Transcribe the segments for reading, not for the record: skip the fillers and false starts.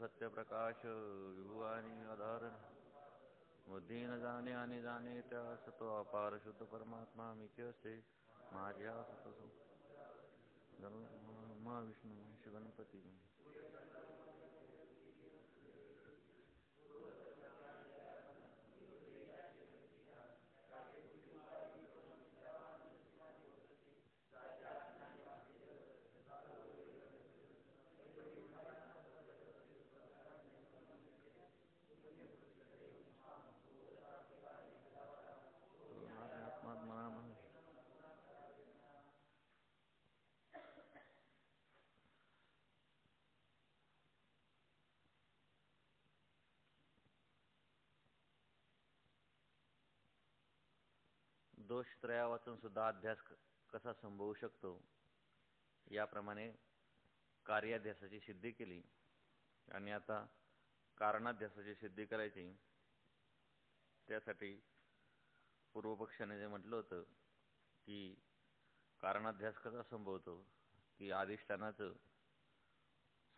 सत्य प्रकाश विभू आणि आधारण बुद्धी न जाणे आणि जाणे त्यास तो अपार शुद्ध परमात्मा मीचे असते. माझ्या ब्रह्मा विष्णू शिवगणपती. दोषत्रया वाचून सुद्धा अध्यास कसा संभवू शकतो याप्रमाणे कार्याध्यासाची सिद्धी केली आणि आता कारणाध्यासाची सिद्धी करायची. त्यासाठी पूर्वपक्षाने जे म्हटलं होतं की कारणाध्यास कसा संभवतो की अधिष्ठानाचं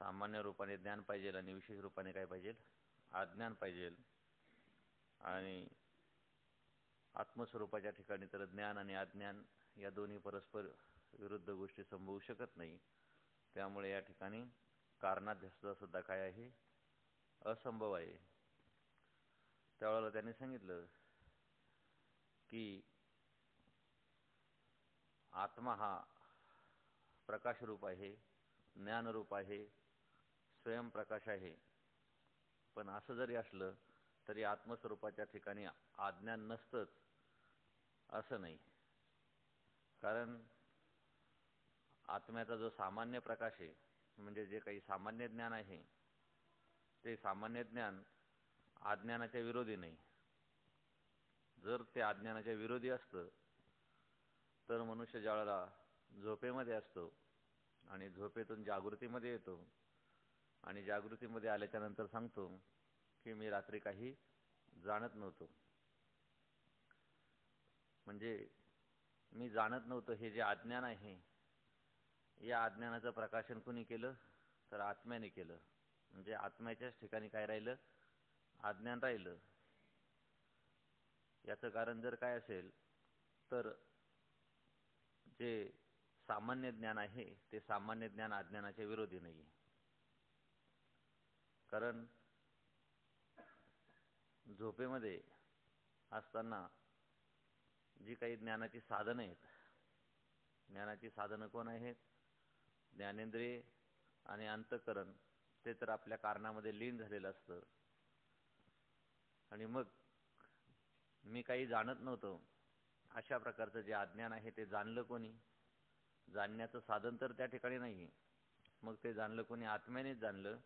सामान्य रूपाने ज्ञान पाहिजे आणि विशेष रूपाने काय पाहिजे, अज्ञान पाहिजे. आणि आत्मस्वरूपाच्या ठिकाणी तर ज्ञान आणि अज्ञान या दोन्ही परस्पर विरुद्ध गोष्टी संभवू शकत नाही. त्यामुळे या ठिकाणी कारणाध्यासाचा सुद्धा काय आहे, असंभव आहे. त्यावेळेला त्यांनी सांगितलं की आत्मा हा प्रकाशरूप आहे, ज्ञानरूप आहे, स्वयंप्रकाश आहे. पण असं जरी असलं तरी आत्मस्वरूपाच्या ठिकाणी अज्ञान नसतंच असं नाही. कारण आत्म्याचा जो सामान्य प्रकाश आहे, म्हणजे जे काही सामान्य ज्ञान आहे, ते सामान्य ज्ञान अज्ञानाच्या विरोधी नाही. जर ते अज्ञानाच्या विरोधी असतं तर मनुष्य ज्यावेळेला झोपेमध्ये असतो आणि झोपेतून जागृतीमध्ये येतो आणि जागृतीमध्ये आल्याच्या नंतर सांगतो की मी रात्री काही जाणत नव्हतो. म्हणजे मी जाणत नव्हतो हे जे अज्ञान आहे, या अज्ञानाचं प्रकाशन कुणी केलं तर आत्म्याने केलं. म्हणजे आत्म्याच्याच ठिकाणी काय राहिलं, अज्ञान राहिलं. याचं कारण जर काय असेल तर जे सामान्य ज्ञान आहे ते सामान्य ज्ञान अज्ञानाच्या विरोधी नाही. कारण झोपेमध्ये असताना जी काही ज्ञानाची साधनं आहेत, ज्ञानाची साधनं कोण आहेत, ज्ञानेंद्रिय आणि अंतःकरण, ते तर आपल्या कारणामध्ये लीन झालेलं असतं. आणि मग मी काही जाणत नव्हतो अशा प्रकारचं जे अज्ञान आहे ते जाणलं कोणी, जाणण्याचं साधन तर त्या ठिकाणी नाही. मग ते जाणलं कोणी, आत्म्यानेच जाणलं.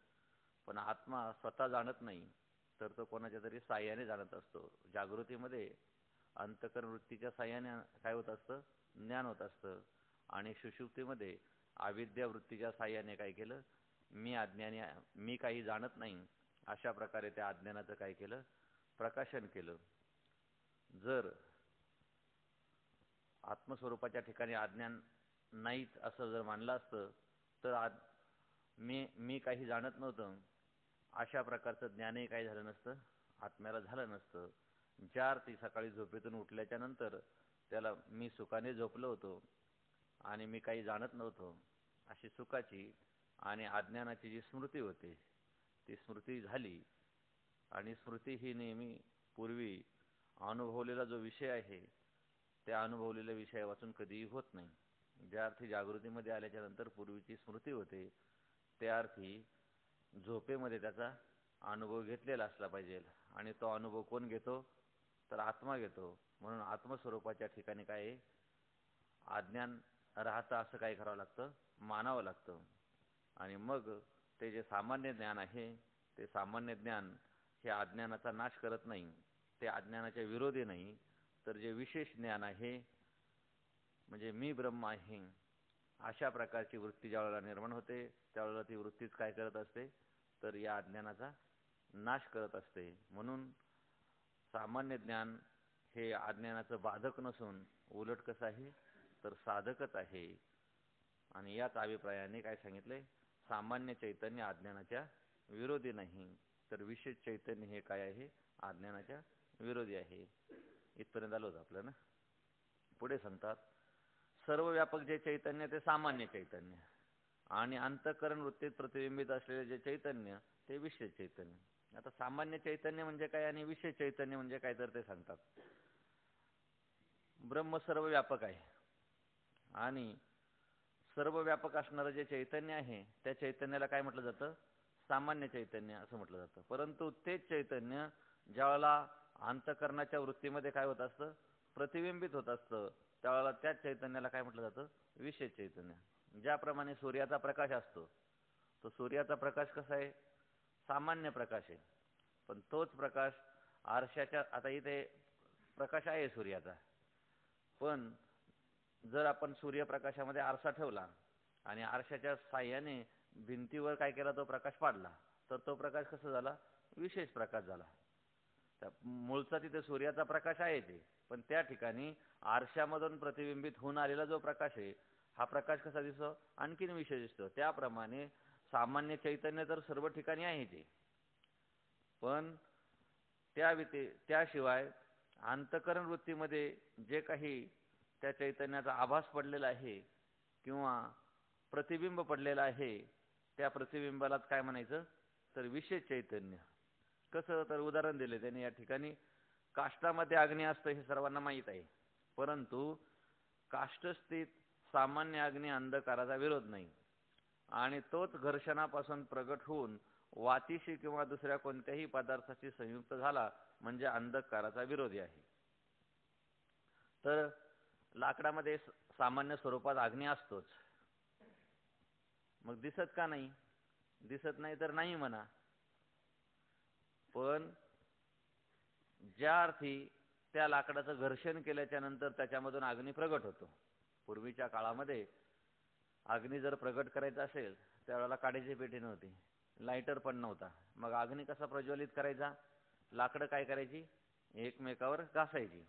पण आत्मा स्वतः जाणत नाही तर तो कोणाच्या तरी साह्याने जाणत असतो. जागृतीमध्ये अंतःकरण वृत्तीच्या साह्याने काय होत असतं, ज्ञान होत असतं. आणि सुषुप्तीमध्ये अविद्या वृत्तीच्या साह्याने काय केलं, मी अज्ञानी, मी काही जाणत नाही अशा प्रकारे त्या अज्ञानाचं काय केलं, प्रकाशन केलं. जर आत्मस्वरूपाच्या ठिकाणी अज्ञान नाहीच असं जर मानलं असतं तर मी काही जाणत नव्हतं अशा प्रकारचं ज्ञानही काही झालं नसतं, आत्म्याला झालं नसतं. ज्या अर्थी सकाळी झोपेतून उठल्याच्या नंतर त्याला मी सुखाने झोपलो होतो आणि मी काही जाणत नव्हतो अशी सुखाची आणि अज्ञानाची जी स्मृती होते ती स्मृती झाली. आणि स्मृती ही नेहमी पूर्वी अनुभवलेला जो विषय आहे त्या अनुभवलेल्या विषयापासून कधीही होत नाही. ज्या अर्थी जागृतीमध्ये आल्याच्या नंतर पूर्वीची स्मृती होते त्या अर्थी झोपेमध्ये त्याचा अनुभव घेतलेला असला पाहिजे. आणि तो अनुभव कोण घेतो तर आत्मा घेतो. म्हणून आत्मस्वरूपाच्या ठिकाणी काय अज्ञान राहतं असं काय करावं लागतं, मानावं लागतं. आणि मग ते जे सामान्य ज्ञान आहे ते सामान्य ज्ञान हे अज्ञानाचा नाश करत नाही, ते अज्ञानाच्या विरोधी नाही. तर जे विशेष ज्ञान आहे म्हणजे मी ब्रह्म आहे अशा प्रकारची वृत्ती ज्यावेळेला निर्माण होते त्यावेळेला ती वृत्तीच काय करत असते तर या अज्ञानाचा नाश करत असते. म्हणून सामान्य ज्ञान हे अज्ञानाचं बाधक नसून उलट कसं आहे तर साधकच आहे. आणि याच अभिप्रायाने काय सांगितले, सामान्य चैतन्य अज्ञानाच्या विरोधी नाही, तर विशेष चैतन्य हे काय आहे? अज्ञानाच्या विरोधी आहे. इथपर्यंत आलं होतं आपलं ना. पुढे सांगतात, सर्व व्यापक जे चैतन्य ते सामान्य चैतन्य, आणि अंतःकरण वृत्तीत प्रतिबिंबित असलेले जे चैतन्य ते विशेष चैतन्य. आता सामान्य चैतन्य म्हणजे काय आणि विशेष चैतन्य म्हणजे काय, तर ते सांगतात. ब्रह्म सर्व व्यापक आहे आणि सर्व व्यापक असणारं जे चैतन्य आहे त्या चैतन्याला काय म्हटलं जातं? सामान्य चैतन्य असं म्हटलं जातं. परंतु तेच चैतन्य ज्यावेळेला अंतःकरणाच्या वृत्तीमध्ये काय होत असतं? प्रतिबिंबित होत असतं, त्यावेळेला त्याच चैतन्याला काय म्हटलं जातं? विशेष चैतन्य. ज्याप्रमाणे सूर्याचा प्रकाश असतो, तो सूर्याचा प्रकाश कसा आहे? सामान्य प्रकाश आहे. पण तोच प्रकाश आरशाच्या, आता इथे प्रकाश आहे सूर्याचा, पण जर आपण सूर्यप्रकाशामध्ये आरसा ठेवला आणि आरशाच्या साह्याने भिंतीवर काय केला, तो प्रकाश पाडला, तर तो प्रकाश कसा झाला? विशेष प्रकाश झाला. मूळचा तिथे सूर्याचा प्रकाश आहे ते, पण त्या ठिकाणी आरशामधून प्रतिबिंबित होऊन आलेला जो प्रकाश आहे, हा प्रकाश कसा दिसतो? आणखीन विशेष दिसतो. त्याप्रमाणे सामान्य चैतन्य तर सर्व ठिकाणी आहे ते, पण त्याशिवाय अंतःकरण वृत्तीमध्ये जे काही त्या चैतन्याचा आभास पडलेला आहे किंवा प्रतिबिंब पडलेला आहे, त्या प्रतिबिंबालाच काय म्हणायचं? तर विशेष चैतन्य. कसं? तर उदाहरण दिले त्यांनी या ठिकाणी. काष्टामध्ये अग्नी असतं हे सर्वांना माहीत आहे, परंतु काष्ठस्थित सामान्य अग्नी अंधकाराचा विरोध नाही, आणि तोच घर्षणापासून प्रगट होऊन वातीशी किंवा दुसऱ्या कोणत्याही पदार्थाशी संयुक्त झाला म्हणजे अंधकाराचा विरोधी आहे. तर लाकडामध्ये सामान्य स्वरूपात अग्नी असतोच, मग दिसत का नाही? दिसत नाही तर नाही म्हणा, पण ज्या अर्थी त्या लाकडाचं घर्षण केल्याच्या नंतर त्याच्यामधून अग्नी प्रगट होतो. पूर्वीच्या काळामध्ये अग्नी जर प्रगट करायचा असेल त्यावेळेला काडीची पेटी नव्हती, लायटर पण नव्हता, मग अग्नी कसा प्रज्वलित करायचा? लाकडं काय करायची? एकमेकावर घासायची.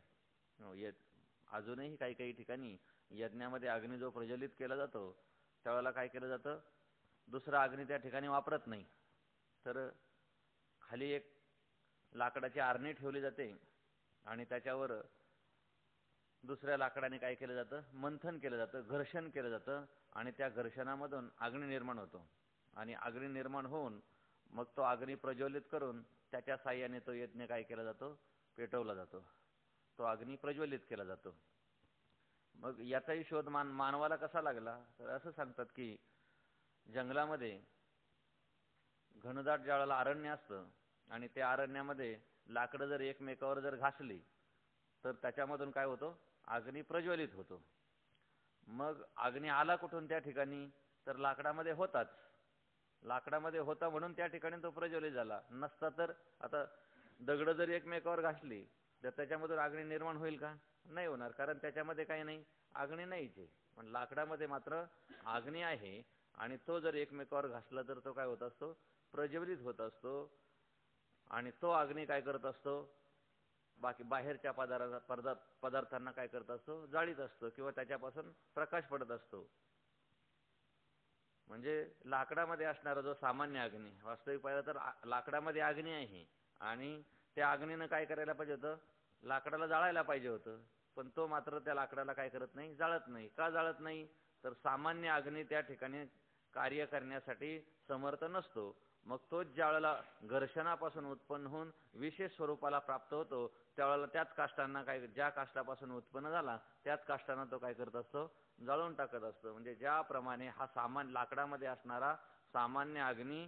अजूनही काही काही ठिकाणी यज्ञामध्ये अग्नी जो प्रज्वलित केला जातो त्यावेळेला काय केलं जातं? दुसरा अग्नी त्या ठिकाणी वापरत नाही, तर खाली एक लाकडाची आरणी ठेवली जाते आणि त्याच्यावर दुसऱ्या लाकडाने काय केलं जातं? मंथन केलं जातं, घर्षण केलं जातं, आणि त्या घर्षणामधून अग्नी निर्माण होतो, आणि अग्नी निर्माण होऊन मग तो अग्नी प्रज्वलित करून त्याच्या साह्याने तो यज्ञ काय केला जातो? पेटवला जातो, तो अग्नी प्रज्वलित केला जातो. मग याचाही शोध मानवाला कसा लागला? तर असं सांगतात की जंगलामध्ये घनदाट ज्यावेळेला अरण्य असतं आणि त्या अरण्यामध्ये लाकडं जर एकमेकावर जर घासली तर त्याच्यामधून काय होतो? अग्नी प्रज्वलित होतो. मग अग्नी आला कुठून त्या ठिकाणी? तर लाकडामध्ये होताच. लाकडामध्ये होता म्हणून त्या ठिकाणी तो प्रज्वलित झाला. नसता तर आता दगड जर एकमेकावर घासली तर त्याच्यामधून अग्नी निर्माण होईल का? नाही होणार, कारण त्याच्यामध्ये काही नाही, अग्नी नाहीच आहे. पण लाकडामध्ये मात्र अग्नी आहे, आणि तो जर एकमेकावर घासला तर तो काय होत असतो? प्रज्वलित होत असतो, आणि तो अग्नी काय करत असतो? बाकी बाहेरच्या पदार्थांना काय करत असतो? जाळीत असतो, किंवा त्याच्यापासून प्रकाश पडत असतो. म्हणजे लाकडामध्ये असणारा जो सामान्य अग्नी, वास्तविक पाहिलं तर लाकडामध्ये अग्नी आहे, आणि त्या अग्नीनं काय करायला पाहिजे होतं? लाकडाला जाळायला पाहिजे होतं, पण तो मात्र त्या लाकडाला काय करत नाही? जाळत नाही. का जाळत नाही? तर सामान्य अग्नी त्या ठिकाणी कार्य करण्यासाठी समर्थ नसतो. मग तोच ज्यावेळेला घर्षणापासून उत्पन्न होऊन विशेष स्वरूपाला प्राप्त होतो त्यावेळेला त्याच काष्टांना काय, ज्या काष्टापासून उत्पन्न झाला त्याच काष्टांना तो काय करत असतो? जाळून टाकत असतो. म्हणजे ज्याप्रमाणे हा सामान्य लाकडामध्ये असणारा सामान्य अग्नी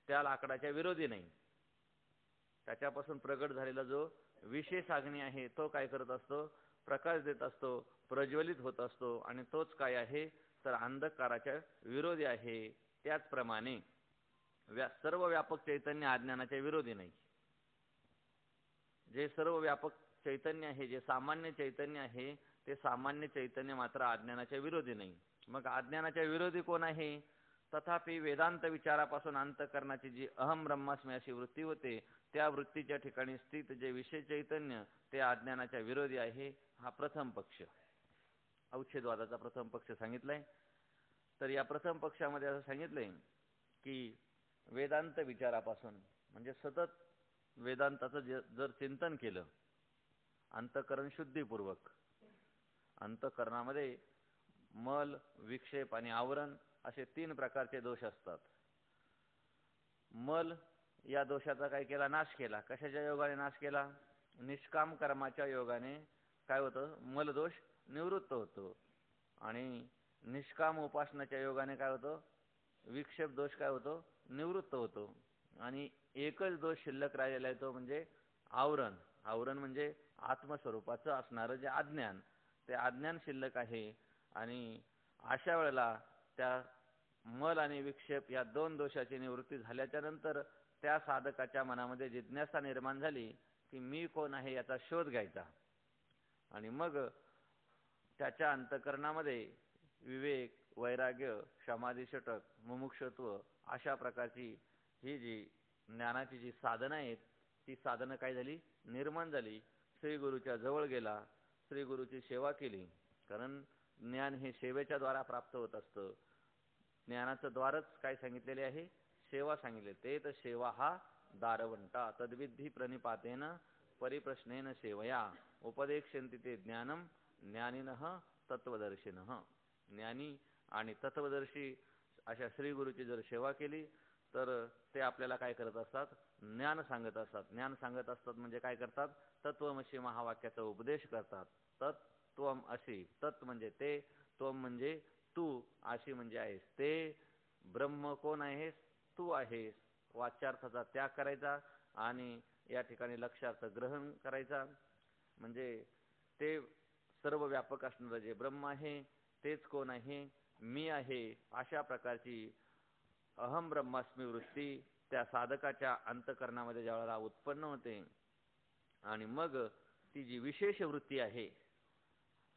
त्या लाकडाच्या विरोधी नाही, त्याच्यापासून प्रगट झालेला जो विशेष अग्नी आहे तो काय करत असतो? प्रकाश देत असतो, प्रज्वलित होत असतो, आणि तोच काय आहे? तर अंधकाराच्या विरोधी आहे. त्याचप्रमाणे सर्व व्यापक चैतन्य अज्ञानाच्या विरोधी नाही. जे सर्व व्यापक चैतन्य आहे, जे सामान्य चैतन्य आहे, ते सामान्य चैतन्य मात्र अज्ञानाच्या विरोधी नाही. मग अज्ञानाच्या विरोधी कोण आहे? तथापि वेदांत विचारापासून अंतःकरणाची जी अहम ब्रह्मास्मी अशी वृत्ती होते, त्या वृत्तीच्या ठिकाणी स्थित जे विशेष चैतन्य ते अज्ञानाच्या विरोधी आहे. हा प्रथम पक्ष, अवच्छेदवादाचा प्रथम पक्ष सांगितलाय. तर या प्रथम पक्षामध्ये असं सांगितलंय की वेदांत विचारापासून, म्हणजे सतत वेदांताचं जर चिंतन केलं अंतःकरण शुद्धीपूर्वक, अंतःकरणामध्ये मल, विक्षेप आणि आवरण असे 3 प्रकारचे दोष असतात. मल या दोषाचा काय केला? नाश केला. कशाच्या योगाने नाश केला? निष्काम कर्माच्या योगाने काय होतं? मलदोष निवृत्त होतो. आणि निष्काम उपासनाच्या योगाने काय होतं? विक्षेप दोष काय होतो? निवृत्त होतो. आणि एकच दोष शिल्लक राहिलेला आहे तो म्हणजे आवरण. आवरण म्हणजे आत्मस्वरूपाचं असणारं जे अज्ञान, ते अज्ञान शिल्लक आहे. आणि अशा वेळेला त्या मल आणि विक्षेप या 2 दोषाची निवृत्ती झाल्याच्या नंतर त्या साधकाच्या मनामध्ये जिज्ञासा निर्माण झाली की मी कोण आहे याचा शोध घ्यायचा. आणि मग त्याच्या अंतःकरणामध्ये विवेक, वैराग्य, समाधी षटक, मुमुक्षत्व अशा प्रकारची ही जी ज्ञानाची जी साधनं आहेत ती साधनं काय झाली? निर्माण झाली. श्री गुरुच्या जवळ गेला, श्री गुरुची सेवा केली. कारण ज्ञान हे सेवेच्या द्वारा प्राप्त होत असतं. ज्ञानाचं द्वारच काय सांगितलेले आहे? सेवा सांगितले. ते तर सेवा हा दारवंटा तद्विधी प्रणिपातेन परिप्रश्नेन सेवया उपदेक्षन्ति ते ज्ञानम ज्ञानिनः तत्वदर्शिनः. ज्ञानी आणि तत्वदर्शी अशा श्री गुरुची जर सेवा केली तर ते आपल्याला काय करत असतात? ज्ञान सांगत असतात. ज्ञान सांगत असतात म्हणजे काय करतात? तत्वमसी महावाक्याचा उपदेश करतात. तत्त्वम असी, तत् म्हणजे ते, त्वम म्हणजे तू, अशी म्हणजे आहेस. ते ब्रह्म कोण आहेस? तू आहेस. वाच्यार्थाचा त्याग करायचा आणि या ठिकाणी लक्षार्थ ग्रहण करायचा. म्हणजे ते सर्व व्यापक असणारं जे ब्रह्म आहे तेच कोण आहे? मी आहे. अशा प्रकारची अहम ब्रह्मास्मी वृत्ती त्या साधकाच्या अंतःकरणामध्ये ज्यावेळेला उत्पन्न होते आणि मग ती जी विशेष वृत्ती आहे,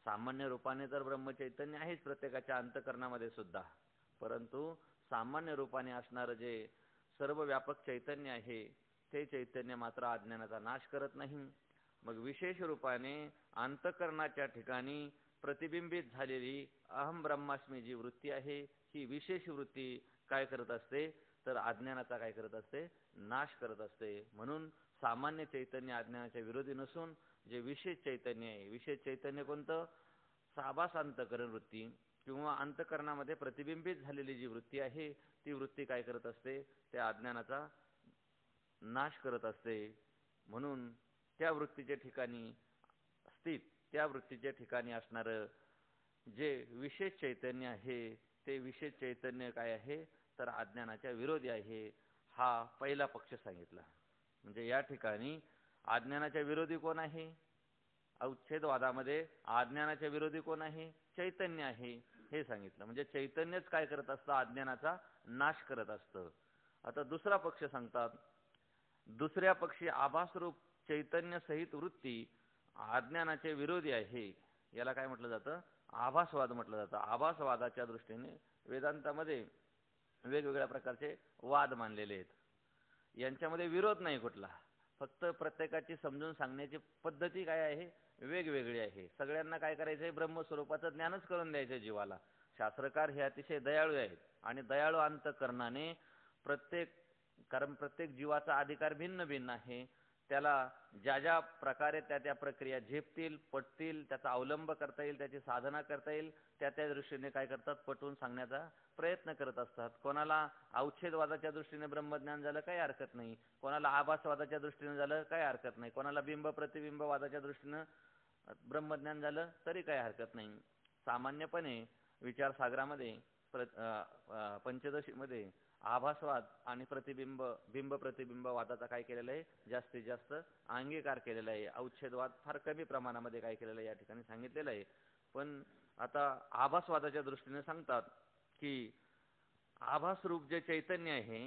सामान्य रूपाने तर ब्रह्मचैतन्य आहेच प्रत्येकाच्या अंतःकरणामध्ये सुद्धा, परंतु सामान्य रूपाने असणारं जे सर्व व्यापक चैतन्य आहे ते चैतन्य मात्र अज्ञानाचा नाश करत नाही. मग विशेष रूपाने अंतःकरणाच्या ठिकाणी प्रतिबिंबित झालेली अहम ब्रह्मास्मी जी वृत्ती आहे ही विशेष वृत्ती काय करत असते? तर अज्ञानाचा काय करत असते? नाश करत असते. म्हणून सामान्य चैतन्य अज्ञानाच्या विरोधी नसून जे विशेष चैतन्य आहे, विशेष चैतन्य कोणतं? साभास अंतःकरण वृत्ती किंवा अंतःकरणामध्ये प्रतिबिंबित झालेली जी वृत्ती आहे ती वृत्ती काय करत असते? त्या अज्ञानाचा नाश करत असते. म्हणून त्या वृत्तीच्या ठिकाणी स्थित, त्या वृत्तीच्या ठिकाणी असणारं जे विशेष चैतन्य आहे ते विशेष चैतन्य काय आहे? तर अज्ञानाच्या विरोधी आहे. हा पहिला पक्ष सांगितला. म्हणजे या ठिकाणी अज्ञानाच्या विरोधी कोण आहे? अवच्छेदवादामध्ये अज्ञानाच्या विरोधी कोण आहे? चैतन्य आहे हे सांगितलं. म्हणजे चैतन्यच काय करत असतं? अज्ञानाचा नाश करत असतं. आता दुसरा पक्ष सांगतात, दुसऱ्या पक्षी आभासरूप चैतन्य सहित वृत्ती अज्ञानाचे विरोधी आहे. याला काय म्हटलं जातं? आभासवाद म्हटलं जातं. आभासवादाच्या दृष्टीने वेदांतामध्ये वेगवेगळ्या प्रकारचे वाद मानलेले आहेत. यांच्यामध्ये विरोध नाही कुठला, फक्त प्रत्येकाची समजून सांगण्याची पद्धती काय आहे? वेगवेगळी आहे. सगळ्यांना काय करायचंय? ब्रह्मस्वरूपाचं ज्ञानच करून द्यायचं जीवाला. शास्त्रकार हे अतिशय दयाळू आहेत आणि दयाळू अंतःकरणाने कारण प्रत्येक जीवाचा अधिकार भिन्न भिन्न आहे. त्याला ज्या ज्या प्रकारे त्या त्या प्रक्रिया झेपतील, पटतील, त्याचा अवलंब करता येईल, त्याची साधना करता येईल, त्या त्या दृष्टीने काय करतात? पटवून सांगण्याचा प्रयत्न करत असतात. कोणाला अवच्छेदवादाच्या दृष्टीने ब्रह्मज्ञान झालं काही हरकत नाही, कोणाला आभासवादाच्या दृष्टीने झालं काही हरकत नाही, कोणाला बिंब प्रतिबिंबवादाच्या दृष्टीने ब्रह्मज्ञान झालं तरी काही हरकत नाही. सामान्यपणे विचारसागरामध्ये पंचदशीमध्ये आभासवाद आणि बिंब प्रतिबिंबवादाचा काय केलेला आहे? जास्तीत जास्त अंगीकार केलेला आहे. अवच्छेदवाद फार कमी प्रमाणामध्ये काय केलेला आहे? या ठिकाणी सांगितलेलं आहे. पण आता आभासवादाच्या दृष्टीने सांगतात की आभासरूप जे चैतन्य आहे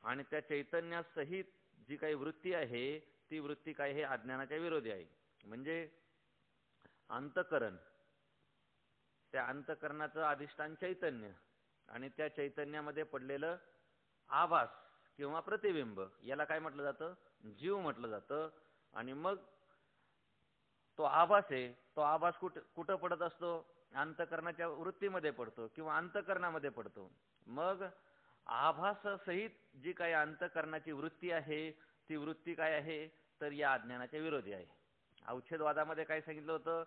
आणि त्या चैतन्यासहित जी काही वृत्ती आहे ती वृत्ती काय? हे अज्ञानाच्या विरोधी आहे. म्हणजे अंतःकरण, त्या अंतःकरणाचं अधिष्ठान चैतन्य आणि त्या चैतन्यामध्ये पडलेलं आभास किंवा प्रतिबिंब याला काय म्हटलं जातं? जीव म्हटलं जातं. आणि मग तो आभास आहे, तो आभास कुठं पडत असतो? अंतःकरणाच्या वृत्तीमध्ये पडतो किंवा अंतःकरणामध्ये पडतो. मग आभासासहित जी काही अंतःकरणाची वृत्ती आहे ती वृत्ती काय आहे तर या अज्ञानाच्या विरोधी आहे. औषधवादामध्ये काय सांगितलं होतं,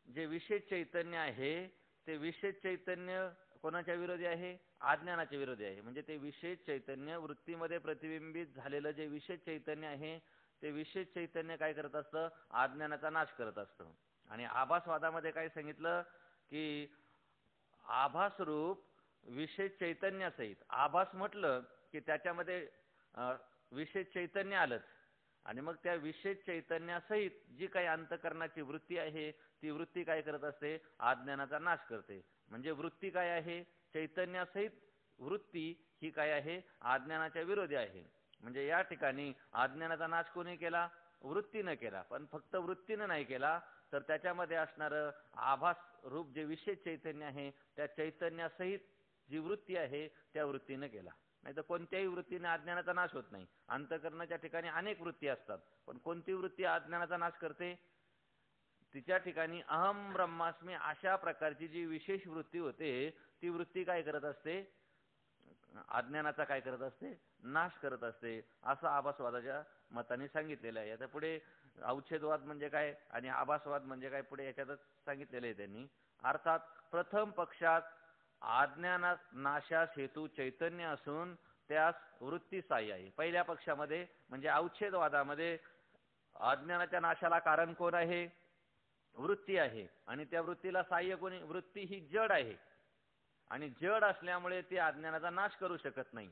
जे विशेष चैतन्य आहे ते विशेष चैतन्य कोणाच्या विरोधी आहे, अज्ञानाच्या विरोधी आहे. म्हणजे ते विशेष चैतन्य वृत्तीमध्ये प्रतिबिंबित झालेलं जे विशेष चैतन्य आहे ते विशेष चैतन्य काय करत असतं, अज्ञानाचा नाश करत असतं. आणि आभासवादामध्ये काय सांगितलं की आभास रूप विशेष चैतन्यासहित, आभास म्हटलं की त्याच्यामध्ये विशेष चैतन्य आलंच, आणि मग त्या विशेष चैतन्यासहित जी काही अंतःकरणाची वृत्ती आहे ती वृत्ती काय करत असते, अज्ञानाचा नाश करते. म्हणजे वृत्ती काय आहे, चैतन्यासहित वृत्ती ही काय आहे, अज्ञानाच्या विरोधी आहे. म्हणजे या ठिकाणी अज्ञानाचा नाश कोणी केला, वृत्तीनं केला. पण फक्त वृत्तीनं नाही केला तर त्याच्यामध्ये असणारं आभास रूप जे विशेष चैतन्य आहे त्या चैतन्यासहित जी वृत्ती आहे त्या वृत्तीनं केला. नाही तर कोणत्याही वृत्तीने अज्ञानाचा नाश होत नाही. अंतःकरणाच्या ठिकाणी अनेक वृत्ती असतात, पण कोणती वृत्ती अज्ञानाचा नाश करते, तिच्या ठिकाणी अहम ब्रह्मास्मी अशा प्रकारची जी विशेष वृत्ती होते ती वृत्ती काय करत असते, अज्ञानाचा काय करत असते, नाश करत असते. असं आभासवादाच्या मताने सांगितलेलं आहे. आता पुढे औच्छेदवाद म्हणजे काय आणि आभासवाद म्हणजे काय पुढे याच्यातच सांगितलेलं आहे त्यांनी. अर्थात प्रथम पक्षात अज्ञाना नाशास हेतू चैतन्य असून त्यास वृत्ती साह्य आहे. पहिल्या पक्षामध्ये म्हणजे औच्छेदवादामध्ये अज्ञानाच्या नाशाला कारण कोण आहे, वृत्ती आहे, आणि त्या वृत्तीला साह्य कोणी, वृत्ती ही जड आहे आणि जड असल्यामुळे ती अज्ञानाचा नाश करू शकत नाही.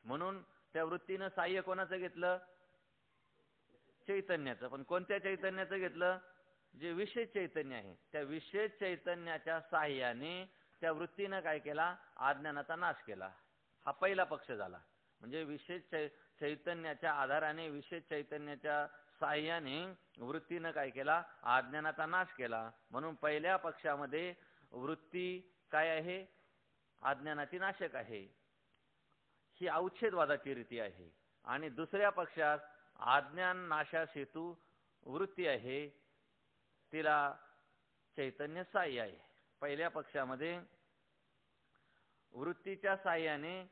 म्हणून त्या वृत्तीनं साह्य कोणाचं घेतलं, चैतन्याचं. पण कोणत्या चैतन्याचं घेतलं, जे विशेष चैतन्य आहे त्या विशेष चैतन्याच्या साह्याने त्या वृत्तीनं काय केला, अज्ञानाचा नाश केला. हा पहिला पक्ष झाला. म्हणजे विशेष चैतन्याच्या आधाराने विशेष चैतन्याच्या साह्याने वृत्तीनं काय केला, अज्ञानाचा नाश केला. म्हणून पहिल्या पक्षामध्ये वृत्ती काय आहे, अज्ञानाची नाशक आहे, ही औच्छेदवादाची रीती आहे. आणि दुसऱ्या पक्षात अज्ञान नाशास हेतू वृत्ती आहे, तिला चैतन्य साह्य आहे. पहिल्या पक्षामध्ये वृत्तीच्या साह्याने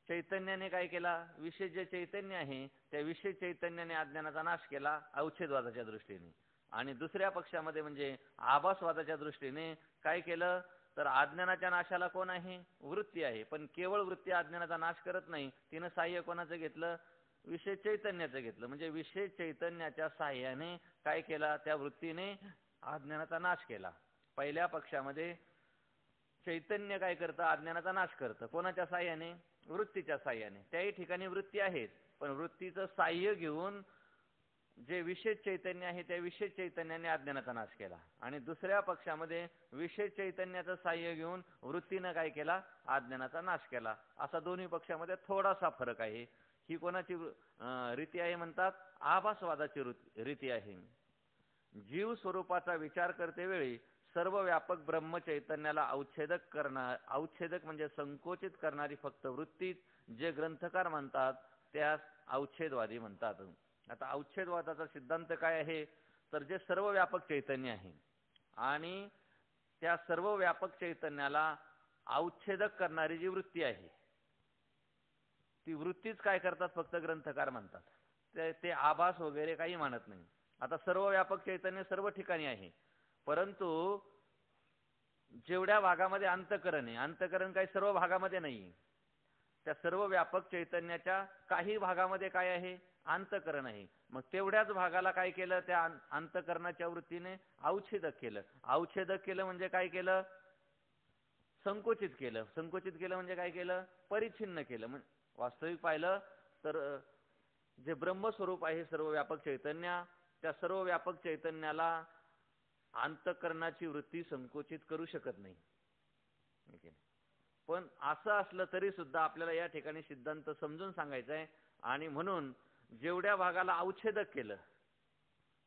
चैतन्याने काय केला, विशेष जे चैतन्य आहे त्या विशेष चैतन्याने अज्ञानाचा नाश केला औच्छेदवादाच्या दृष्टीने. आणि दुसऱ्या पक्षामध्ये म्हणजे आभासवादाच्या दृष्टीने काय केलं तर अज्ञानाच्या नाशाला कोण आहे, वृत्ती आहे. पण केवळ वृत्ती अज्ञानाचा नाश करत नाही, तिनं साह्य कोणाचं घेतलं, विशेष चैतन्याचं घेतलं. म्हणजे विशेष चैतन्याच्या साह्याने काय केला, त्या वृत्तीने अज्ञानाचा नाश केला. पहिल्या पक्षामध्ये चैतन्य काय करतं, अज्ञानाचा नाश करतं. कोणाच्या साह्याने, वृत्तीच्या साह्याने. त्याही ठिकाणी वृत्ती आहेत, पण वृत्तीचं साह्य घेऊन जे विशेष चैतन्य आहे त्या विशेष चैतन्याने अज्ञानाचा नाश केला. आणि दुसऱ्या पक्षामध्ये विशेष चैतन्याचं साह्य घेऊन वृत्तीनं काय केला, अज्ञानाचा नाश केला. असा दोन्ही पक्षामध्ये थोडासा फरक आहे. ही कोणाची रीती आहे म्हणतात, आभासवादाची रीती आहे. जीव स्वरूपाचा विचार करते वेळी सर्व व्यापक ब्रह्म चैतन्याला औच्छेदक म्हणजे संकोचित करणारी फक्त वृत्तीच जे ग्रंथकार म्हणतात त्यास औच्छेदवादी म्हणतात. आता औच्छेदवादाचा सिद्धांत काय आहे तर जे सर्व व्यापक चैतन्य आहे आणि त्या सर्व व्यापक चैतन्याला औच्छेदक करणारी जी वृत्ती आहे ती वृत्तीच काय करतात, फक्त ग्रंथकार म्हणतात. ते आभास वगैरे काही मानत नाही. आता सर्व व्यापक चैतन्य सर्व ठिकाणी आहे, परंतु जेवढ्या भागामध्ये अंतःकरण आहे, अंतःकरण काही सर्व भागामध्ये नाही. त्या सर्व व्यापक चैतन्याच्या काही भागामध्ये काय आहे, अंतःकरण आहे. मग तेवढ्याच भागाला काय केलं, त्या अंतःकरणाच्या वृत्तीने औच्छेदक केलं. औच्छेदक केलं म्हणजे काय केलं, संकुचित केलं. संकुचित केलं म्हणजे काय केलं, परिच्छिन्न केलं. वास्तविक पाहिलं तर जे ब्रह्मस्वरूप आहे सर्व व्यापक चैतन्य, त्या सर्व व्यापक चैतन्याला अंतःकरणाची वृत्ती संकोचित करू शकत नाही. पण असं असलं तरी सुद्धा आपल्याला या ठिकाणी सिद्धांत समजून सांगायचा आहे. आणि म्हणून जेवढ्या भागाला औच्छेदक केलं,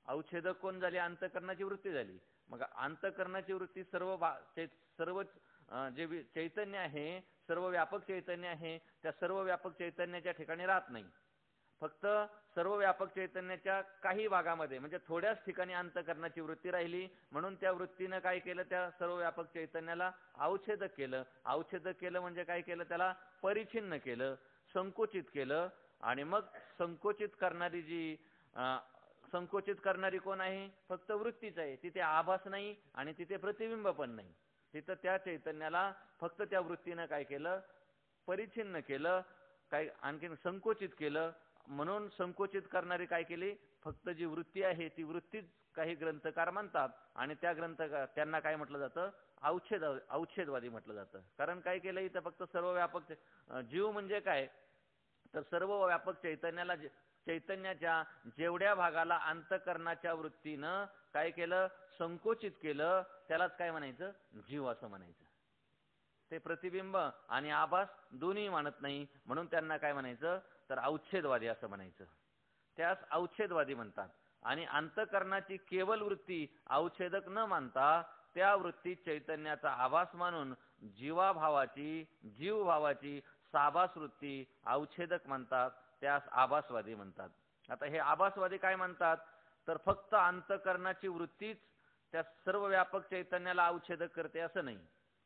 औच्छेदक कोण झाली, अंतःकरणाची वृत्ती झाली. मग अंतःकरणाची वृत्ती सर्व जे चैतन्य आहे, सर्व व्यापक चैतन्य आहे, त्या सर्व व्यापक चैतन्याच्या ठिकाणी राहत नाही. फक्त सर्व व्यापक चैतन्याच्या काही भागामध्ये म्हणजे थोड्याच ठिकाणी अंतःकरणाची वृत्ती राहिली, म्हणून त्या वृत्तीनं काय केलं, त्या सर्व व्यापक चैतन्याला अवच्छेदक केलं. अवच्छेदक केलं म्हणजे काय केलं, त्याला परिच्छिन्न केलं, संकुचित केलं. आणि मग संकोचित करणारी जी संकोचित करणारी कोण आहे, फक्त वृत्तीच आहे. तिथे आभास नाही आणि तिथे प्रतिबिंब पण नाही. तिथं त्या चैतन्याला फक्त त्या वृत्तीनं काय केलं, परिच्छिन्न केलं, काय आणखीन संकोचित केलं. म्हणून संकोचित करणारी काय केली, फक्त जी वृत्ती आहे ती वृत्तीच काही ग्रंथकार म्हणतात. आणि त्या ग्रंथकार त्यांना काय म्हटलं जातं, अवच्छेदवादी म्हटलं जातं. कारण काय केलं इथं, फक्त सर्व व्यापक जीव म्हणजे काय, तर सर्व व्यापक चैतन्याच्या जेवढ्या भागाला अंतःकरणाच्या वृत्तीनं काय केलं, संकोचित केलं, त्यालाच काय म्हणायचं, जीव असं म्हणायचं. ते प्रतिबिंब आणि आभास दोन्ही मानत नाही, म्हणून त्यांना काय म्हणायचं, तर अवच्छेदवादी असं म्हणायचं. त्यास अवच्छेदवादी म्हणतात. आणि अंतःकरणाची केवळ वृत्ती अवच्छेदक न मानता त्या वृत्तीत चैतन्याचा आभास मानून जीवभावाची साभास वृत्ती अवच्छेदक म्हणतात, त्यास आभासवादी म्हणतात. आता हे आभासवादी काय म्हणतात, तर फक्त अंतःकरणाची वृत्तीच त्या सर्व व्यापक चैतन्याला अवच्छेदक करते असं नाही.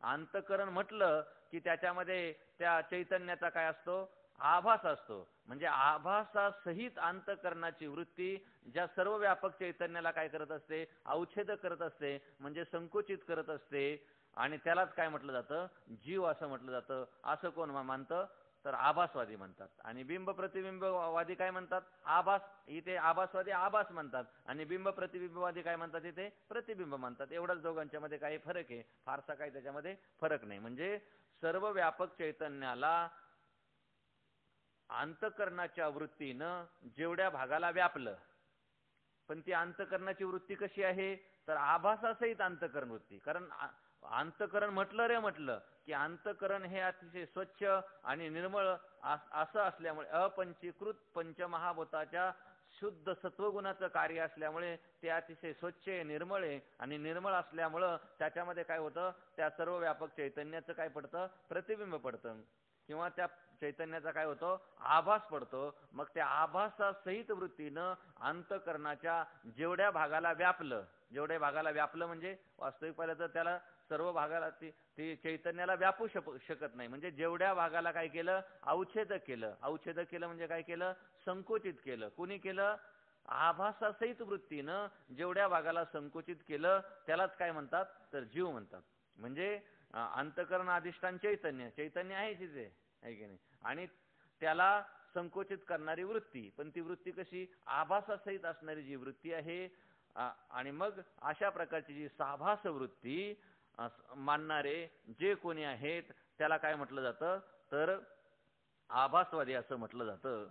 अंतःकरण म्हटलं की त्याच्यामध्ये त्या चैतन्याचा काय असतो, आभास असतो. म्हणजे आभासासहित अंतःकरणाची वृत्ती ज्या सर्व व्यापक चैतन्याला काय करत असते, अवच्छेदक करत असते, म्हणजे संकुचित करत असते. आणि त्यालाच काय म्हटलं जातं, जीव असं म्हटलं जातं. असं कोण मानतं, तर आभासवादी म्हणतात. आणि बिंब प्रतिबिंबवादी काय म्हणतात, आभास. इथे आभासवादी आभास म्हणतात आणि बिंब प्रतिबिंबवादी काय म्हणतात, इथे प्रतिबिंब म्हणतात. एवढाच दोघांच्या मध्ये काही फरक आहे, फारसा काही त्याच्यामध्ये फरक नाही. म्हणजे सर्व व्यापक चैतन्याला अंतःकरणाच्या वृत्तीनं जेवढ्या भागाला व्यापलं, पण ती अंतःकरणाची वृत्ती कशी आहे, तर आभासासहित अंतःकरण वृत्ती. कारण अंतःकरण म्हटलं की अंतःकरण हे अतिशय स्वच्छ आणि निर्मळ असं असल्यामुळे, अपंचीकृत पंचमहाभूताच्या शुद्ध सत्वगुणाचं कार्य असल्यामुळे ते अतिशय स्वच्छ आहे, निर्मळ आहे. आणि निर्मळ असल्यामुळं त्याच्यामध्ये काय होतं, त्या सर्व व्यापक चैतन्याचं काय पडतं, प्रतिबिंब पडतं, किंवा त्या चैतन्याचा काय होतो, आभास पडतो. मग त्या आभासासहित वृत्तीनं अंतःकरणाच्या जेवढ्या भागाला व्यापलं म्हणजे वास्तविक पाहिलं तर त्याला सर्व भागाला ती चैतन्याला व्यापू शकत नाही. म्हणजे जेवढ्या भागाला काय केलं, अवच्छेदक केलं म्हणजे काय केलं, संकुचित केलं. कुणी केलं, आभासासहित वृत्तीनं जेवढ्या भागाला संकुचित केलं त्यालाच काय म्हणतात, तर जीव म्हणतात. म्हणजे अंतःकरण अधिष्ठान चैतन्य आहे तिथे, आहे की नाही. आणि त्याला संकोचित करणारी वृत्ती, पण ती वृत्ती कशी, आभासासहित असणारी जी वृत्ती आहे. आणि मग अशा प्रकारची जी साभास वृत्ती मानणारे जे कोणी आहेत त्याला काय म्हटलं जातं, तर आभासवादी असं म्हटलं जातं.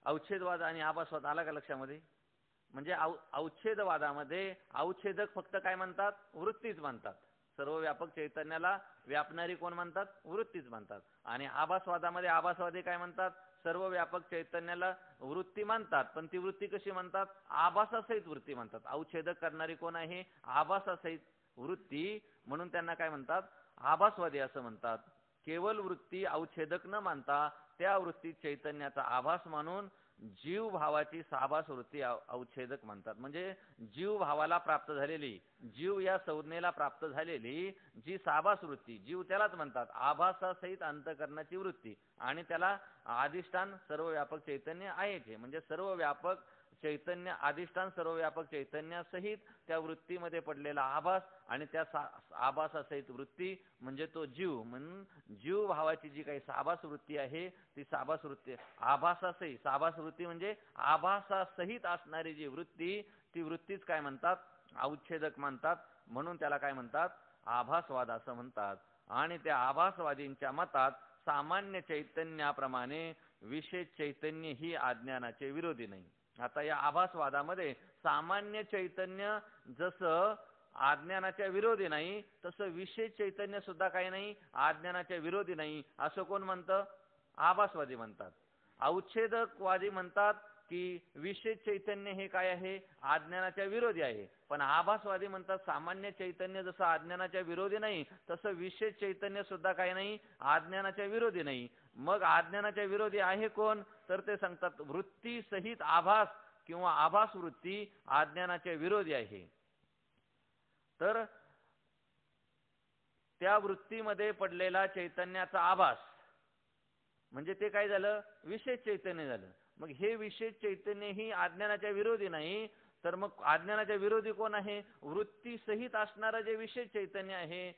अवच्छेदवाद आणि आभासवाद आला का लक्षामध्ये. म्हणजे अवच्छेदवादामध्ये अवच्छेदक फक्त काय म्हणतात, वृत्तीच म्हणतात. सर्व व्यापक चैतन्याला व्यापणारी कोण म्हणतात, वृत्तीच म्हणतात. आणि आभासवादामध्ये आभासवादी काय म्हणतात, सर्व व्यापक चैतन्याला वृत्ती मानतात, पण ती वृत्ती कशी म्हणतात, आभासासहित वृत्ती म्हणतात. अवच्छेदक करणारी कोण आहे, आभासासहित वृत्ती, म्हणून त्यांना काय म्हणतात, आभासवादी असं म्हणतात. केवळ वृत्ती अवच्छेदक न मानता त्या वृत्तीत चैतन्याचा आभास मानून जीव भावाची साभास वृत्ती अवच्छेदक म्हणतात. म्हणजे जीव भावाला प्राप्त झालेली, जीव या संज्ञेला प्राप्त झालेली जी साभास वृत्ती, जीव त्यालाच म्हणतात, आभासासहित अंतःकरणाची वृत्ती. आणि त्याला अधिष्ठान सर्व व्यापक चैतन्य आहे. म्हणजे सर्व व्यापक चैतन्य अधिष्ठान सर्व व्यापक चैतन्यासहित त्या वृत्तीमध्ये पडलेला आभास आणि त्या आभासासहित वृत्ती म्हणजे तो जीव. म्हणून जीव भावाची जी काही साभास वृत्ती आहे ती साभास वृत्ती आभासासहित, साभास वृत्ती म्हणजे आभासासहित असणारी जी वृत्ती, ती वृत्तीच काय म्हणतात, अवच्छेदक म्हणतात. म्हणून त्याला काय म्हणतात, आभासवाद असं म्हणतात. आणि त्या आभासवादींच्या मतात सामान्य चैतन्याप्रमाणे विशेष चैतन्य ही अज्ञानाचे विरोधी नाही. आता या आभासवादामध्ये सामान्य चैतन्य जसं अज्ञानाच्या विरोधी नाही, तसं विशेष चैतन्य सुद्धा काही नाही, अज्ञानाच्या विरोधी नाही, असं कोण म्हणतं, आभासवादी म्हणतात. अवच्छेदकवादी म्हणतात की विशेष चैतन्य हे काय आहे, अज्ञानाच्या विरोधी आहे. पण आभासवादी म्हणतात सामान्य चैतन्य जसं अज्ञानाच्या विरोधी नाही तसं विशेष चैतन्य सुद्धा काय नाही, अज्ञानाच्या विरोधी नाही. मग अज्ञानाच्या विरोधी आहे कोण, तर ते सांगतात वृत्ती सहित आभास किंवा आभास वृत्ती अज्ञानाच्या विरोधी आहे. तर त्या वृत्तीमध्ये पडलेला चैतन्याचा आभास म्हणजे ते काय झालं, विशेष चैतन्य झालं. मग हे विशेष चैतन्य ही अज्ञानाच्या विरोधी नाही, तर मग अज्ञानाच्या विरोधी कोण आहे, वृत्ती सहित असणारं जे विशेष चैतन्य आहे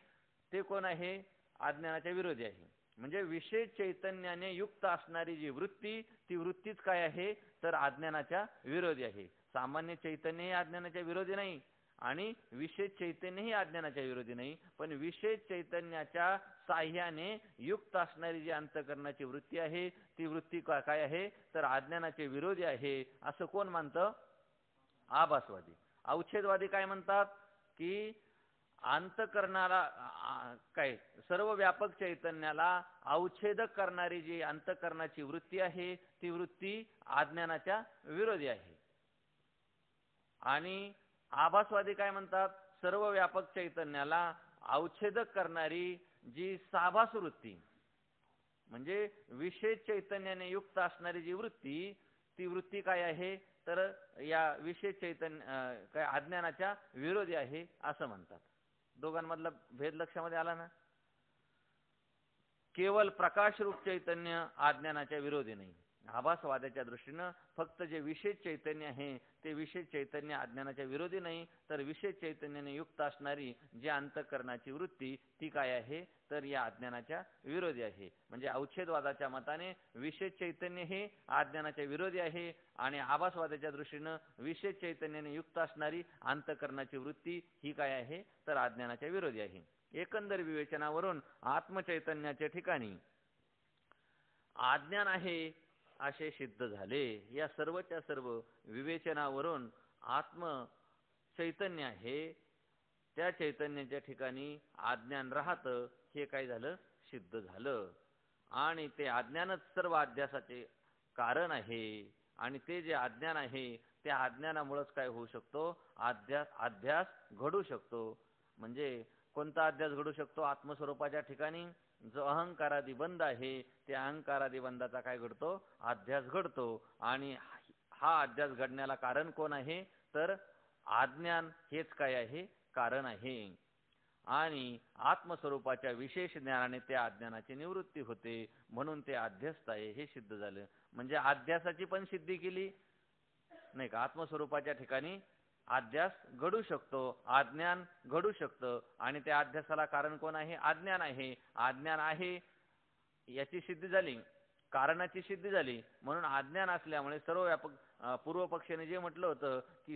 ते कोण आहे, अज्ञानाच्या विरोधी आहे. म्हणजे विशेष चैतन्याने युक्त असणारी जी वृत्ती, ती वृत्तीच काय आहे, तर अज्ञानाच्या विरोधी आहे. सामान्य चैतन्य हे अज्ञानाच्या विरोधी नाही आणि विशेष चैतन्यही अज्ञानाच्या विरोधी नाही, पण विशेष चैतन्याच्या साह्याने युक्त असणारी जी अंतःकरणाची वृत्ती आहे ती वृत्ती काय आहे, तर अज्ञानाचे विरोधी आहे. असं कोण मानतं, आभासवादी. अवच्छेदवादी काय म्हणतात की अंतःकरणाला काय सर्व व्यापक चैतन्याला अवच्छेदक करणारी जी अंतःकरणाची वृत्ती आहे ती वृत्ती अज्ञानाच्या विरोधी आहे. आणि आभासवादी काय म्हणतात, सर्व व्यापक चैतन्याला अवच्छेदक करणारी जी साभास वृत्ती म्हणजे विशेष चैतन्याने युक्त असणारी जी वृत्ती, ती वृत्ती काय आहे, तर या विशेष चैतन्य काय अज्ञानाच्या विरोधी आहे असं म्हणतात. दोघांमधला भेद लक्षामध्ये आला ना. केवळ प्रकाशरूप चैतन्य अज्ञानाच्या विरोधी नाही. आभासवादाच्या दृष्टीनं फक्त जे विशेष चैतन्य आहे ते विशेष चैतन्य अज्ञानाच्या विरोधी नाही, तर विशेष चैतन्याने युक्त असणारी जी अंतःकरणाची वृत्ती ती काय आहे, तर या अज्ञानाच्या विरोधी आहे. म्हणजे अवच्छेदवादाच्या मताने विशेष चैतन्य हे अज्ञानाच्या विरोधी आहे आणि आभासवादाच्या दृष्टीनं विशेष चैतन्याने युक्त असणारी अंतःकरणाची वृत्ती ही काय आहे, तर अज्ञानाच्या विरोधी आहे. एकंदर विवेचनावरून आत्मचैतन्याच्या ठिकाणी अज्ञान आहे असे सिद्ध झाले. या सर्वच्या सर्व विवेचनावरून आत्म चैतन्य आहे, त्या चैतन्याच्या ठिकाणी अज्ञान राहतं हे काय झालं, सिद्ध झालं. आणि ते अज्ञानच सर्व अध्यासाचे कारण आहे. आणि ते जे अज्ञान आहे त्या अज्ञानामुळेच काय होऊ शकतो, अध्यास घडू शकतो. म्हणजे कोणता अध्यास घडू शकतो, आत्मस्वरूपाच्या ठिकाणी जो अहंकारादी बंध आहे त्या अहंकारादी बंधाचा काय घडतो, अध्यास घडतो. आणि हा अध्यास घडण्याला कारण कोण आहे, तर अज्ञान हेच काय आहे, कारण आहे. आणि आत्मस्वरूपाच्या विशेष ज्ञानाने त्या अज्ञानाची निवृत्ती होते, म्हणून ते अध्यस्त आहे हे सिद्ध झालं. म्हणजे अध्यासाची पण सिद्धी केली नाही का, आत्मस्वरूपाच्या ठिकाणी अध्यास घडू शकतो, अज्ञान घडू शकतं. आणि त्या अध्यासाला कारण कोण आहे, अज्ञान आहे. अज्ञान आहे याची सिद्धी झाली, कारणाची सिद्धी झाली. म्हणून अज्ञान असल्यामुळे सर्व व्यापक पूर्व पक्षाने जे म्हटलं होतं की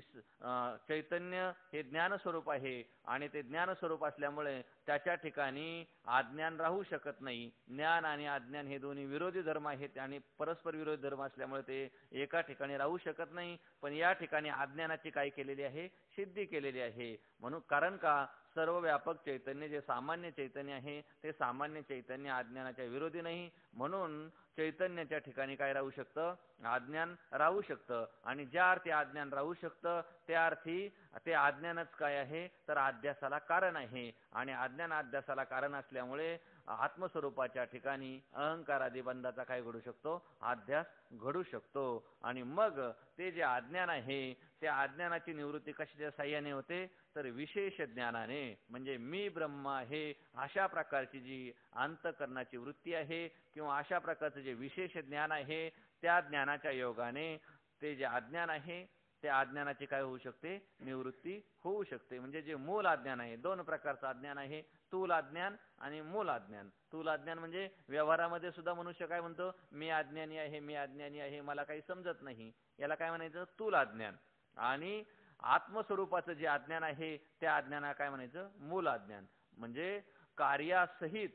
चैतन्य हे ज्ञानस्वरूप आहे आणि ते ज्ञानस्वरूप असल्यामुळे त्याच्या ठिकाणी अज्ञान राहू शकत नाही. ज्ञान आणि अज्ञान हे दोन्ही विरोधी धर्म आहेत आणि परस्पर विरोधी धर्म असल्यामुळे ते एका ठिकाणी राहू शकत नाही. पण या ठिकाणी अज्ञानाची काय केलेली आहे, सिद्धी केलेली आहे. म्हणून कारण का सर्व व्यापक चैतन्य जे सामान्य चैतन्य आहे ते सामान्य चैतन्य अज्ञानाच्या विरोधी नाही. म्हणून चैतन्याच्या ठिकाणी काय राहू शकतं, अज्ञान राहू शकतं. आणि ज्या अर्थी अज्ञान राहू शकतं त्या अर्थी ते अज्ञानच काय आहे, तर अध्यासाला कारण आहे. आणि अज्ञान अध्यासाला कारण असल्यामुळे आत्मस्वरूपाच्या ठिकाणी अहंकारादी बंधाचा काय घडू शकतो, अध्यास घडू शकतो. आणि मग ते जे अज्ञान आहे त्या अज्ञानाची निवृत्ती कशाच्या साह्याने होते, तर विशेष ज्ञानाने. म्हणजे मी ब्रह्म आहे अशा प्रकारची जी अंतःकरणाची वृत्ती आहे किंवा अशा प्रकारचं जे विशेष ज्ञान आहे त्या ज्ञानाच्या योगाने ते जे अज्ञान आहे त्या अज्ञानाची काय होऊ शकते, निवृत्ती होऊ शकते. म्हणजे जे मूल अज्ञान आहे, दोन प्रकारचं अज्ञान आहे, स्थूल अज्ञान आणि मूल अज्ञान. स्थूल अज्ञान म्हणजे व्यवहारामध्ये सुद्धा मनुष्य काय म्हणतो, मी अज्ञानी आहे, मी अज्ञानी आहे, मला काही समजत नाही, याला काय म्हणायचं, स्थूल अज्ञान. आणि आत्मस्वरूपाचं जे अज्ञान आहे त्या अज्ञानाला काय म्हणायचं, मूल अज्ञान. म्हणजे कार्यासहित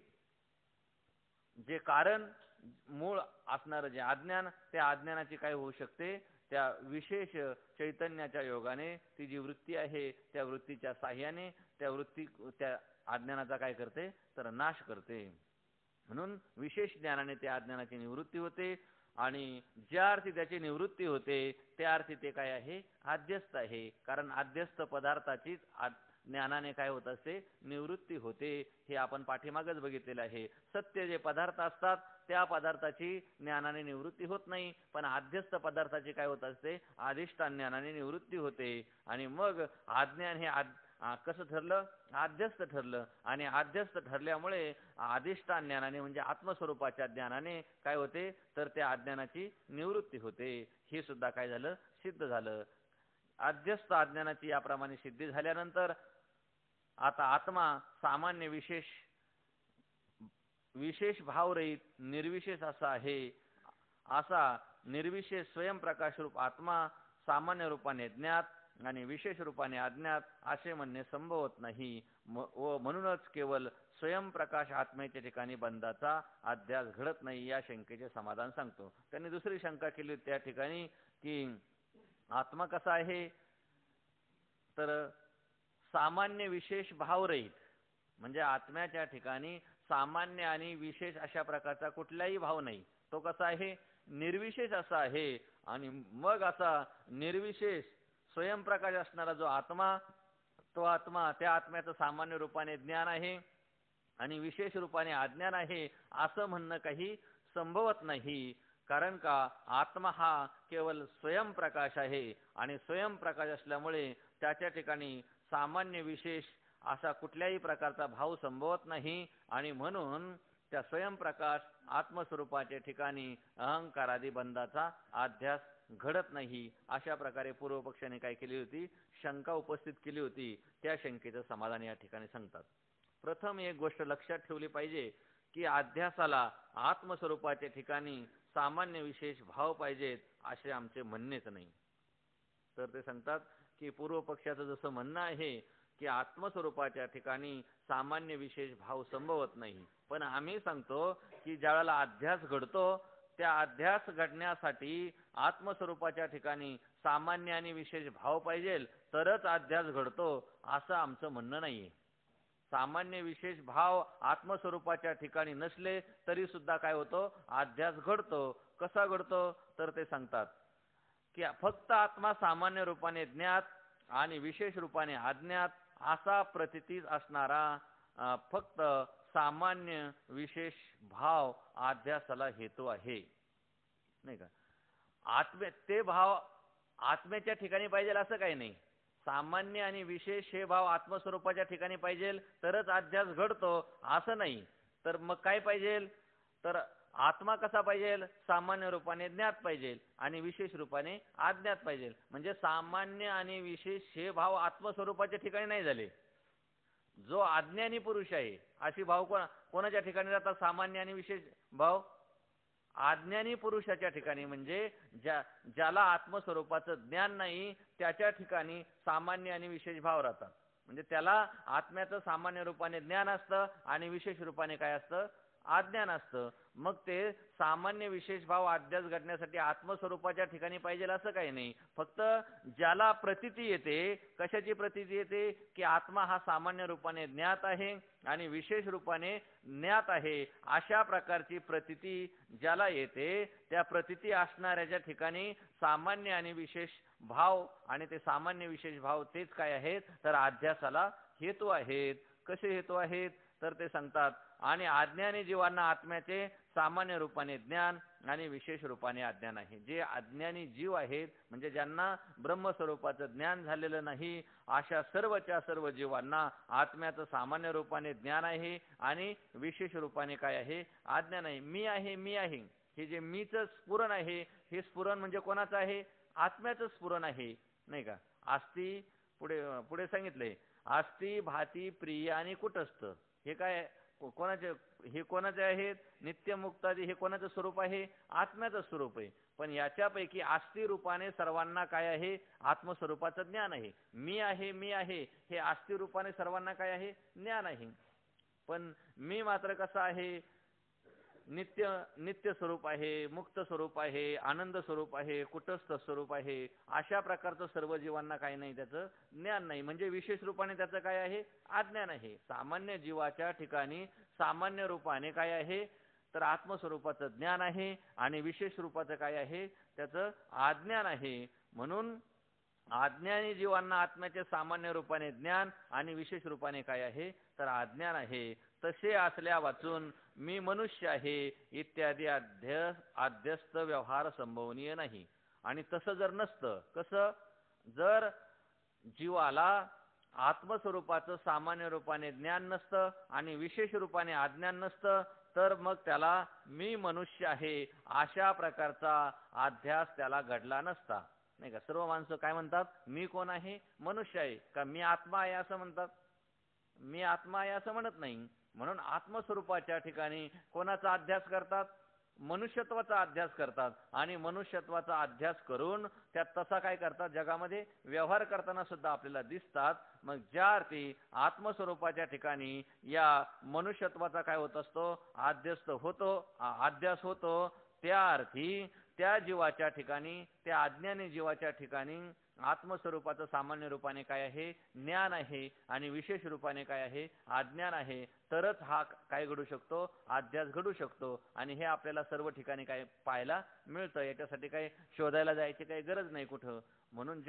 जे कारण मूळ असणारं जे अज्ञान, त्या अज्ञानाची काय होऊ शकते, त्या विशेष चैतन्याच्या योगाने ती जी वृत्ती आहे त्या वृत्तीच्या साह्याने त्या अज्ञानाचा काय करते, तर नाश करते. म्हणून विशेष ज्ञानाने त्या अज्ञानाची निवृत्ती होते. आणि ज्या अर्थी त्याची निवृत्ती होते त्या अर्थी ते काय आहे, आद्यस्त आहे. कारण आद्यस्त पदार्थाचीच ज्ञानाने काय होत असते, निवृत्ती होते. हे आपण पाठीमागच बघितलेलं आहे. सत्य जे पदार्थ असतात त्या पदार्थाची ज्ञानाने निवृत्ती होत नाही, पण आद्यस्त पदार्थाची काय होत असते, अधिष्ठान ज्ञानाने निवृत्ती होते. आणि मग अज्ञान हे कसं ठरलं, आद्यस्त ठरलं. आणि आद्यस्त ठरल्यामुळे अधिष्ठान ज्ञानाने म्हणजे आत्मस्वरूपाच्या ज्ञानाने काय होते, तर त्या अज्ञानाची निवृत्ती होते. हे सुद्धा काय झालं, सिद्ध झालं. अध्यस्त अज्ञानाची याप्रमाणे सिद्धी झाल्यानंतर आता आत्मा सामान्य विशेष भावरहित निर्विशेष असा आहे. असा निर्विशेष स्वयंप्रकाश रूप आत्मा सामान्य रूपाने ज्ञात आणि विशेष रूपाने अज्ञात असे म्हणणे संभवत नाही. व म्हणूनच केवळ स्वयंप्रकाश आत्मेच्या ठिकाणी बंधाचा अध्यास घडत नाही. या शंकेचे समाधान सांगतो. त्यांनी दुसरी शंका केली त्या ठिकाणी की आत्मा कसा आहे, तर सामान्य विशेष भावरहित, म्हणजे आत्म्याच्या ठिकाणी सामान्य आणि विशेष अशा प्रकारचा कुठलाही भाव नाही. तो कसा आहे, निर्विशेष असा आहे. आणि मग असा निर्विशेष स्वयंप्रकाश असणारा जो आत्मा, तो आत्मा त्या आत्म्याचं सामान्य रूपाने ज्ञान आहे आणि विशेष रूपाने अज्ञान आहे असं म्हणणं काही संभवत नाही. कारण का आत्मा हा केवळ स्वयंप्रकाश आहे आणि स्वयंप्रकाश असल्यामुळे त्याच्या ठिकाणी सामान्य विशेष असा कुठल्याही प्रकारचा भाव संभवत नाही. आणि म्हणून त्या स्वयंप्रकाश आत्मस्वरूपाच्या ठिकाणी अहंकारादी बंधाचा अध्यास घडत नाही. अशा प्रकारे पूर्वपक्षाने काय केली होती, शंका उपस्थित केली होती. त्या शंकेचं समाधान या ठिकाणी सांगतात. प्रथम एक गोष्ट लक्षात ठेवली पाहिजे की अध्यासाला आत्मस्वरूपाच्या ठिकाणी सामान्य विशेष भाव पाहिजेत असे आमचे म्हणणेच नाही. तर ते सांगतात की पूर्वपक्षाचं जसं म्हणणं आहे की आत्मस्वरूपाच्या ठिकाणी सामान्य विशेष भाव संभवत नाही, पण आम्ही सांगतो की ज्यावेळेला अध्यास घडतो त्या अध्यास घडण्यासाठी आत्मस्वरूपाच्या ठिकाणी सामान्य आणि विशेष भाव पाहिजे तरच अध्यास घडतो असं आमचं म्हणणं नाहीये. सामान्य विशेष भाव आत्मस्वरूपाच्या ठिकाणी नसले तरी सुद्धा काय होतो, अध्यास घडतो. कसा घडतो, तर ते सांगतात की फक्त आत्मा सामान्य रूपाने ज्ञात आणि विशेष रूपाने अज्ञात असा प्रतीतीच असणारा फक्त सामान्य विशेष भाव अध्यासाला हेतू आहे, नाही का. ते भाव आत्म्याच्या ठिकाणी पाहिजे असं काही नाही. सामान्य आणि विशेष हे भाव आत्मस्वरूपाच्या ठिकाणी पाहिजे तरच अध्यास घडतो असं नाही. तर मग काय पाहिजे, तर आत्मा कसा पाहिजे, सामान्य रूपाने ज्ञात पाहिजे आणि विशेष रूपाने अज्ञात पाहिजे. म्हणजे सामान्य आणि विशेष हे भाव आत्मस्वरूपाच्या ठिकाणी नाही झाले. जो अज्ञानी पुरुष आहे अशी भाव कोणाच्या ठिकाणी राहतात, सामान्य आणि विशेष भाव अज्ञानी पुरुषाच्या ठिकाणी. म्हणजे ज्याला आत्मस्वरूपाचं ज्ञान नाही त्याच्या ठिकाणी सामान्य आणि विशेष भाव राहतात. म्हणजे त्याला आत्म्याचं सामान्य रूपाने ज्ञान असतं आणि विशेष रूपाने काय असतं, अज्ञान असतं. मग ते सामान्य विशेष भाव अध्यास घडण्यासाठी आत्मस्वरूपाच्या ठिकाणी पाहिजे असं काही नाही. फक्त ज्याला प्रतीती येते, कशाची प्रतीती येते, की आत्मा हा सामान्य रूपाने ज्ञात आहे आणि विशेष रूपाने ज्ञात आहे, अशा प्रकारची प्रतीती ज्याला येते त्या प्रतीती असणाऱ्याच्या ठिकाणी सामान्य आणि विशेष भाव, आणि ते सामान्य विशेष भाव तेच काय आहेत, तर अध्यासाला हेतू आहेत. कसे हेतू आहेत, तर ते सांगतात आणि अज्ञानी जीवांना आत्म्याचे सामान्य रूपाने ज्ञान आणि विशेष रूपाने अज्ञान आहे. जे अज्ञानी जीव आहेत म्हणजे ज्यांना ब्रह्मस्वरूपाचं ज्ञान झालेलं नाही अशा सर्वच्या सर्व जीवांना आत्म्याचं सामान्य रूपाने ज्ञान आहे आणि विशेष रूपाने काय आहे, अज्ञान आहे. मी आहे, मी आहे, हे जे मीच स्फुरण आहे, हे स्फुरण म्हणजे कोणाचं आहे, आत्म्याचं स्फुरण आहे, नाही का. आस्ती पुढे सांगितलंय, आस्ती भाती प्रिय आणि कुटस्थ हे काय कोणाचे, हे कोणाचे आहेत, नित्यमुक्तादी हे कोणाचं स्वरूप आहे, आत्म्याचं स्वरूप आहे. पण याच्यापैकी आस्ती रूपाने सर्वांना काय आहे, आत्मस्वरूपाचं ज्ञान आहे. मी आहे, मी आहे हे आस्ती रूपाने सर्वांना काय आहे, ज्ञान आहे. पण मी मात्र कसा आहे, नित्य स्वरूप आहे, मुक्त स्वरूप आहे, आनंद स्वरूप आहे, कुटस्थ स्वरूप आहे. अशा प्रकारचं सर्व जीवांना काही नाही, त्याचं ज्ञान नाही. म्हणजे विशेष रूपाने त्याचं काय आहे, अज्ञान आहे. सामान्य जीवाच्या ठिकाणी सामान्य रूपाने काय आहे, तर आत्मस्वरूपाचं ज्ञान आहे आणि विशेष रूपाचं काय आहे त्याचं अज्ञान आहे. म्हणून अज्ञानी जीवांना आत्म्याचे सामान्य रूपाने ज्ञान आणि विशेष रूपाने काय आहे तर अज्ञान आहे. तसे असल्या वाचून मी मनुष्य आहे इत्यादी अध्यस्त व्यवहार संभवनीय नाही. आणि तसं जर नसतं, कसं, जर जीवाला आत्मस्वरूपाचं सामान्य रूपाने ज्ञान नसतं आणि विशेष रूपाने अज्ञान नसतं, तर मग त्याला मी मनुष्य आहे अशा प्रकारचा अध्यास त्याला घडला नसता. नाही का? सर्व माणसं काय म्हणतात, मी कोण आहे, मनुष्य आहे. का मी आत्मा आहे असं म्हणतात? मी आत्मा आहे असं म्हणत नाही. म्हणून आत्मस्वरूपाच्या ठिकाणी कोणाचा अध्यास करतात, मनुष्यत्वाचा अध्यास करतात. आणि मनुष्यत्वाचा अध्यास करून त्यात तसा काय करतात, जगामध्ये व्यवहार करताना सुद्धा आपल्याला दिसतात. मग ज्या अर्थी आत्मस्वरूपाच्या ठिकाणी या मनुष्यत्वाचा काय होत असतो, अध्यास होतो, त्या अर्थी त्या जीवाच्या ठिकाणी, त्या अज्ञानी जीवाच्या ठिकाणी आत्मस्वरूपाचं सामान्य रूपाने काय आहे, ज्ञान आहे आणि विशेष रूपाने काय आहे, अज्ञान आहे. तरच हा काय घडू शकतो, अध्यास घडू शकतो. आणि हे आपल्याला सर्व ठिकाणी काय पाहायला मिळतं. याच्यासाठी काही शोधायला जायची काही गरज नाही कुठं. म्हणून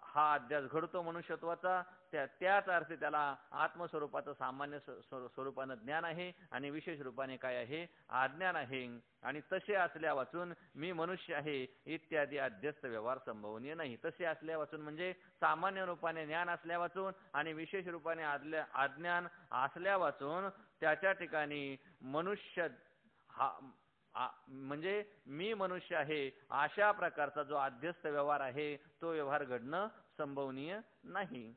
हा अध्यास घडतो मनुष्यत्वाचा, त्याच अर्थी त्याला आत्मस्वरूपाचं सामान्य स्वरूपानं ज्ञान आहे आणि विशेष रूपाने काय आहे, अज्ञान आहे. आणि तसे असल्या वाचून मी मनुष्य आहे इत्यादी अध्यस्त व्यवहार संभवनीय नाही. तसे असल्या वाचून म्हणजे सामान्य रूपाने ज्ञान असल्या वाचून आणि विशेष रूपाने अज्ञान असल्या वाचून त्याच्या ठिकाणी मनुष्य म्हणजे मी मनुष्य आहे अशा प्रकारचा जो अध्यस्त व्यवहार आहे तो व्यवहार घडणं संभवनीय नाही.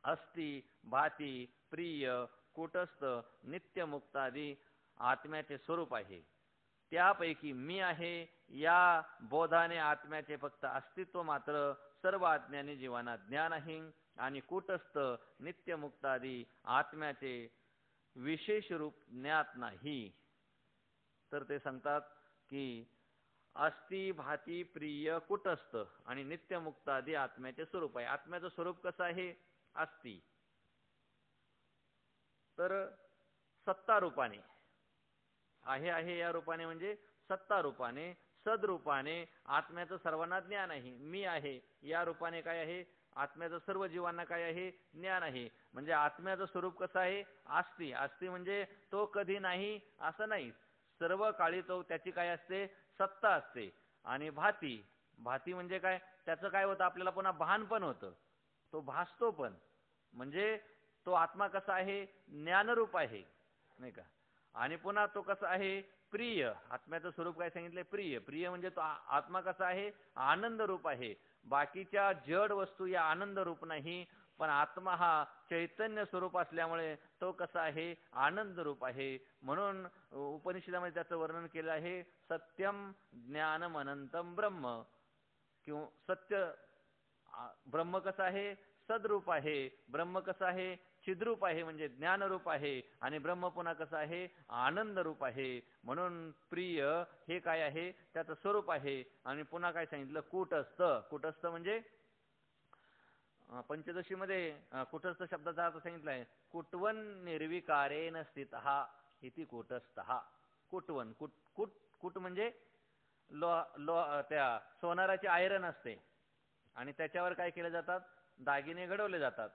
अस्ति, भाती, प्रिय, कूटस्थ, नित्यमुक्तादी आत्म्याचे स्वरूप आहे. त्यापैकी मी आहे या बोधाने आत्म्याचे फक्त अस्तित्व मात्र सर्व अज्ञानी जीवांना ज्ञान आहे. आणि कूटस्थ, नित्यमुक्तादी आत्म्याचे विशेष रूप ज्ञात नाही. तर ते सांगतात की अस्ति, भाती, प्रिय, कूटस्थ आणि नित्यमुक्तादी आत्म्याचे स्वरूप आहे. आत्म्याचं स्वरूप कसं आहे, अस्ति, तर सत्ता रूपाने आहे या रूपाने म्हणजे सत्ता रूपाने, सद्रूपाने आत्म्याचं सर्वांना ज्ञान आहे. मी आहे या रूपाने काय आहे, आत्म्याचं सर्व जीवांना काय आहे, ज्ञान आहे. म्हणजे आत्म्याचं स्वरूप कसं आहे, अस्ति. अस्ति म्हणजे तो कधी नाही असं नाही, सर्व काळी तो त्याची काय असते, सत्ता असते. आणि भाती, भाती म्हणजे काय, त्याचं काय होतं, आपल्याला पुन्हा भान पण होतं, तो भासतो पण. म्हणजे तो आत्मा कसा आहे, ज्ञानरूप आहे, नाही का. आणि पुन्हा तो कसा आहे, प्रिय. आत्म्याचं स्वरूप काय सांगितलंय, प्रिय. प्रिय म्हणजे तो आत्मा कसा आहे, आनंद रूप आहे. बाकीच्या जड वस्तू या आनंद रूप नाही, पण आत्मा हा चैतन्य स्वरूप असल्यामुळे तो कसा आहे, आनंद रूप आहे. म्हणून उपनिषदामध्ये त्याचं वर्णन केलं आहे, सत्यम ज्ञानम अनंतम ब्रह्म. किंवा सत्य ब्रह्म कसं आहे, सद्रूप आहे. ब्रह्म कसं आहे, चिद्रूप आहे म्हणजे ज्ञानरूप आहे. आणि ब्रह्म पुन्हा कसं आहे, आनंद रूप आहे. म्हणून प्रिय हे काय आहे, त्याचं स्वरूप आहे. आणि पुन्हा काय सांगितलं, कूटस्थ. कूटस्थ म्हणजे पंचदशीमध्ये कूटस्थ शब्दाचा अर्थ सांगितलाय, कुटवन निर्विकारेण स्थितः इति कूटस्थः. कुटवन, कुट म्हणजे त्या सोनाराची आयरन असते आणि त्याच्यावर काय केले जातात, दागिने घडवले जातात.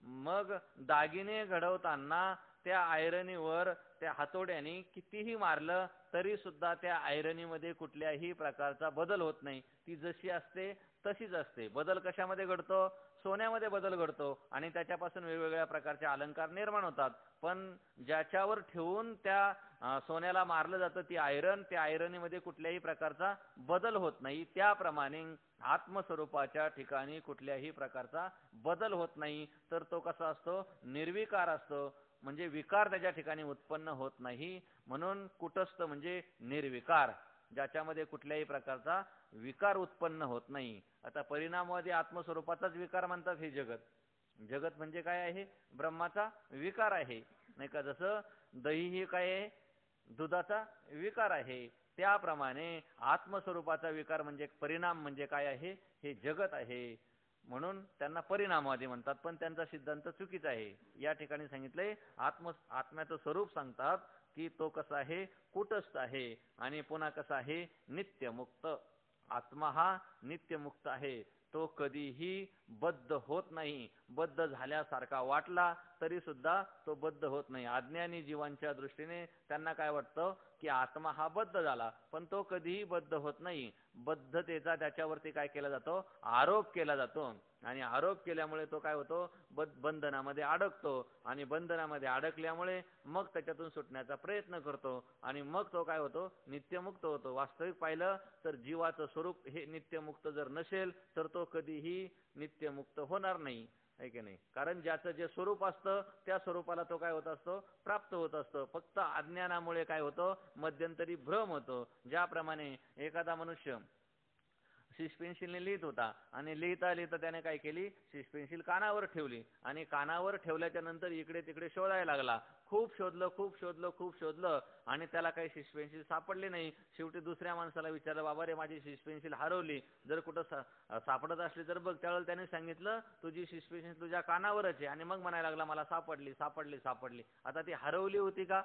मग दागिने घडवताना त्या आयरनीवर त्या हातोड्याने कितीही मारलं तरी सुद्धा त्या आयरनीमध्ये कुठल्याही प्रकारचा बदल होत नाही. ती जशी असते तशीच असते. बदल कशामध्ये घडतो, सोन्यामध्ये बदल घडतो आणि त्याच्यापासून वेगवेगळ्या प्रकारचे अलंकार निर्माण होतात. पण ज्याच्यावर ठेवून त्या सोन्याला मारलं जातं ती आयरन, त्या आयरनीमध्ये कुठल्याही प्रकारचा बदल होत नाही. त्याप्रमाणे आत्मस्वरूपाच्या ठिकाणी कुठल्याही प्रकारचा बदल होत नाही. तर तो कसा असतो, निर्विकार असतो. म्हणजे विकार त्याच्या ठिकाणी उत्पन्न होत नाही. म्हणून कुटस्थ म्हणजे निर्विकार, ज्याच्यामध्ये कुठल्याही प्रकारचा विकार उत्पन्न होत नाही. आता परिणामवादी आत्मस्वरूपाचाच विकार म्हणतात हे जगत. जगत म्हणजे काय आहे, ब्रह्माचा विकार आहे, नाही का. जसं दही ही काय आहे, दुधाचा विकार आहे. त्याप्रमाणे आत्मस्वरूपाचा विकार म्हणजे परिणाम म्हणजे काय आहे, हे जगत आहे. म्हणून त्यांना परिणामवादी म्हणतात, पण त्यांचा सिद्धांत चुकीचा आहे. या ठिकाणी सांगितलंय आत्म्याचं स्वरूप सांगतात की तो कसा आहे, कुटस्थ आहे आणि पुन्हा कसा आहे, नित्यमुक्त. आत्मा हा नित्यमुक्त आहे, तो कधीही बद्ध होत नाही. बद्ध झाल्यासारखा वाटला तरी सुद्धा तो बद्ध होत नाही. अज्ञानी जीवांच्या दृष्टीने त्यांना काय वाटतं की आत्मा हा बद्ध झाला, पण तो कधीही बद्ध होत नाही. बद्धतेचा त्याच्यावरती काय केला जातो, आरोप केला जातो आणि आरोप केल्यामुळे तो काय होतो, बंधनामध्ये अडकतो आणि बंधनामध्ये अडकल्यामुळे मग त्याच्यातून सुटण्याचा प्रयत्न करतो आणि मग तो काय होतो, नित्यमुक्त होतो. वास्तविक पाहिलं तर जीवाचं स्वरूप हे नित्यमुक्त जर नसेल तर तो कधीही नित्यमुक्त होणार नाही, आहे की नाही. कारण ज्याचं जे स्वरूप असतं त्या स्वरूपाला तो काय होत असतो, प्राप्त होत असतो. फक्त अज्ञानामुळे काय होतं, मध्यंतरी भ्रम होतो. ज्याप्रमाणे एखादा मनुष्य पेन्सिलने लिहित होता आणि लिहिता लिहिता त्याने काय केली, पेन्सिल कानावर ठेवली आणि कानावर ठेवल्याच्या नंतर इकडे तिकडे शोधायला लागला. खूप शोधलं आणि त्याला काही पेन्सिल सापडली नाही. शेवटी दुसऱ्या माणसाला विचारलं, बाबा रे माझी पेन्सिल हरवली, जर कुठं सापडत असली तर बघ. त्यावेळेला त्याने सांगितलं, तुझी पेन्सिल तुझ्या कानावरच आहे. आणि मग म्हणायला लागला, मला सापडली. आता ती हरवली होती का,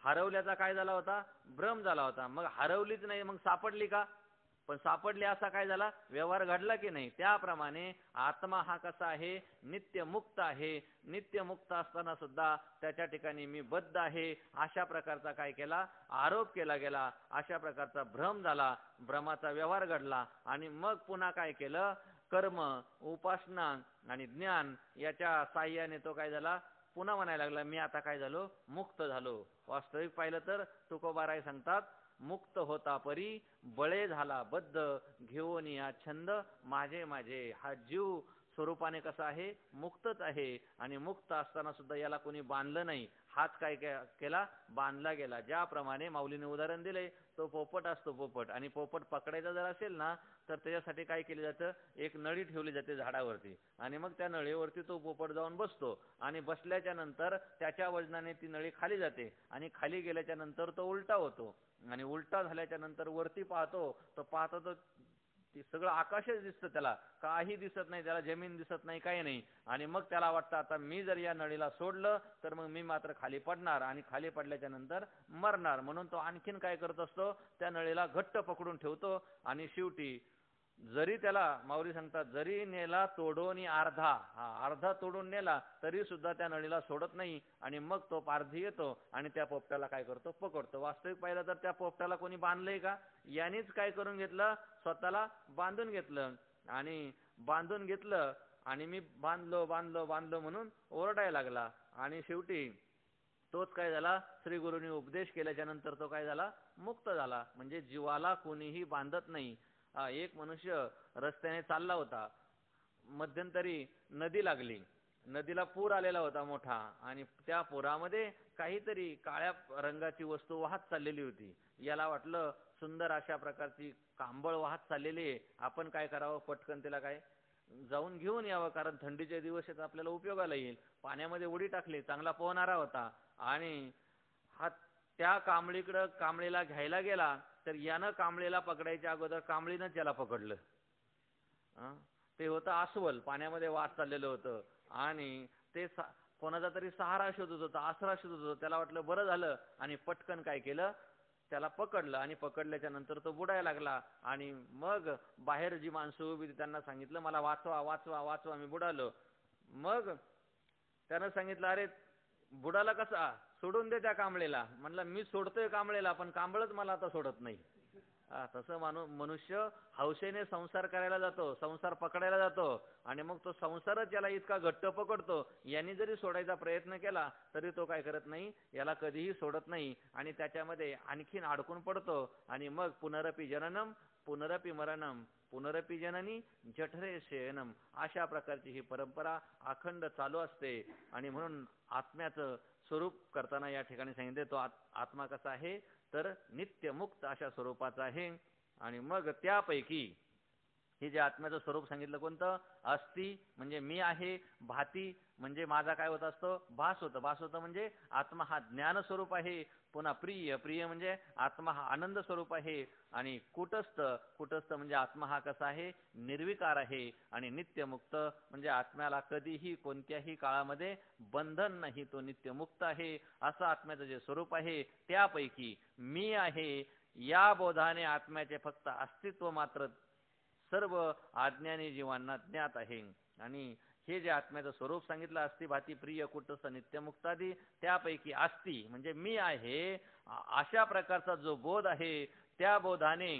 हरवल्याचा काय झाला होता, भ्रम झाला होता. मग हरवलीच नाही, मग सापडली का, पण सापडली असा काय झाला, व्यवहार घडला की नाही. त्याप्रमाणे आत्मा हा कसा आहे, नित्यमुक्त आहे. नित्यमुक्त असताना सुद्धा त्याच्या ठिकाणी मी बद्ध आहे अशा प्रकारचा काय केला, आरोप केला गेला. अशा प्रकारचा भ्रम झाला, भ्रमाचा व्यवहार घडला आणि मग पुन्हा काय केलं, कर्म, उपासना आणि ज्ञान याच्या साह्याने तो काय झाला, पुन्हा म्हणायला लागला, मी आता काय झालो, मुक्त झालो. वास्तविक पाहिलं तर तुकोबाराय सांगतात, मुक्त होता परी बळे झाला बद्ध, घेऊन या छंद माझे माझे. हा जीव स्वरूपाने कसा आहे, मुक्तच आहे आणि मुक्त असताना सुद्धा याला कोणी बांधलं नाही. हाच काय केला, बांधला गेला. ज्याप्रमाणे माऊलीने उदाहरण दिले, तो पोपट असतो, पोपट, आणि पोपट पकडायचा जर असेल ना तर त्याच्यासाठी काय केलं जातं, एक नळी ठेवली जाते झाडावरती आणि मग त्या नळीवरती तो पोपट जाऊन बसतो आणि बसल्याच्या नंतर त्याच्या वजनाने ती नळी खाली जाते आणि खाली गेल्याच्या नंतर तो उलटा होतो आणि उलटा झाल्याच्या नंतर वरती पाहतो तर सगळं आकाशच दिसतं, त्याला काही दिसत नाही, त्याला जमीन दिसत नाही, काही नाही. आणि मग त्याला वाटतं, आता मी जर या नळीला सोडलं तर मग मी मात्र खाली पडणार आणि खाली पडल्याच्या नंतर मरणार. म्हणून तो आणखीन काय करत असतो, त्या नळीला घट्ट पकडून ठेवतो आणि शेवटी जरी त्याला माऊली सांगतात, जरी नेला तोडून अर्धा तोडून नेला तरी सुद्धा त्या नळीला सोडत नाही आणि मग तो पारधी येतो आणि त्या पोपट्याला काय करतो, पकडतो. वास्तविक पाहिलं तर त्या पोपट्याला कोणी बांधलंय का, यानेच काय करून घेतलं, स्वतःला बांधून घेतलं आणि मी बांधलो म्हणून ओरडायला लागला आणि शेवटी तोच काय झाला, श्री गुरुनी उपदेश केल्याच्या नंतर तो काय झाला, मुक्त झाला. म्हणजे जीवाला कोणीही बांधत नाही. एक मनुष्य रस्त्याने चालला होता, मध्यंतरी नदी लागली, नदीला पूर आलेला होता मोठा आणि त्या पुरामध्ये काहीतरी काळ्या रंगाची वस्तू वाहत चाललेली होती. याला वाटलं, सुंदर अशा प्रकारची कांबळ वाहत चाललेली आहे, आपण काय करावं, पटकन तिला काय जाऊन घेऊन यावं, कारण थंडीचे दिवस आहेत, आपल्याला उपयोगाला येईल. पाण्यामध्ये उडी टाकली, चांगला पोहणारा होता आणि हा त्या कांबळीला घ्यायला गेला तर यानं कांबळीला पकडायच्या अगोदर कांबळीनंच याला पकडलं. ते होतं अस्वल, पाण्यामध्ये वाहत चाललेलं होतं आणि ते कोणाचा तरी सहारा शोधत होता, आसरा शोधत होता. त्याला वाटलं बरं झालं आणि पटकन काय केलं, त्याला पकडलं आणि पकडल्याच्या नंतर तो बुडायला लागला आणि मग बाहेर जी माणसं उभी त्यांना सांगितलं, मला वाचवा, मी बुडालो. मग त्यानं सांगितलं, अरे बुडाला कसा, सोडून दे त्या कांबळेला. म्हणलं, मी सोडतोय कांबळेला, पण कांबळच मला आता सोडत नाही. तसं मनुष्य हौसेने संसार करायला जातो, संसार पकडायला जातो आणि मग तो संसारच याला इतका घट्ट पकडतो, यांनी जरी सोडायचा प्रयत्न केला तरी तो काय करत नाही, याला कधीही सोडत नाही आणि त्याच्यामध्ये आणखीन अडकून पडतो आणि मग पुनरपि जननम पुनरपि मरणम पुनरपि जननी जठरे शयनम, अशा प्रकारची ही परंपरा अखंड चालू असते. आणि म्हणून आत्म्याचं स्वरूप करताना या ठिकाणी सांगितले, तो आत्मा कसा आहे तर नित्यमुक्त अशा स्वरूपाचा आहे. आणि मग त्यापैकी हे जे आत्म्याचं स्वरूप सांगितलं कोणतं? अस्ति म्हणजे मी आहे, भाती म्हणजे माझा काय होत असतो? भास होतं. भास होतं म्हणजे आत्मा हा ज्ञान स्वरूप आहे. पुन्हा प्रिय, प्रिय म्हणजे आत्मा हा आनंद स्वरूप आहे. आणि कुटस्थ, कुटस्थ म्हणजे आत्मा हा कसा आहे? निर्विकार आहे. आणि नित्यमुक्त म्हणजे आत्म्याला कधीही कोणत्याही काळामध्ये बंधन नाही, तो नित्यमुक्त आहे. असं आत्म्याचं जे स्वरूप आहे त्यापैकी मी आहे या बोधाने आत्म्याचे फक्त अस्तित्व मात्र सर्व अज्ञानी जीवांना ज्ञात आहे. आणि हे जे आत्म्याचं स्वरूप सांगितलं अस्ति भाती प्रिय कुटस्थ नित्यमुक्तादी त्यापैकी अस्ति म्हणजे मी आहे अशा प्रकारचा जो बोध आहे त्या बोधाने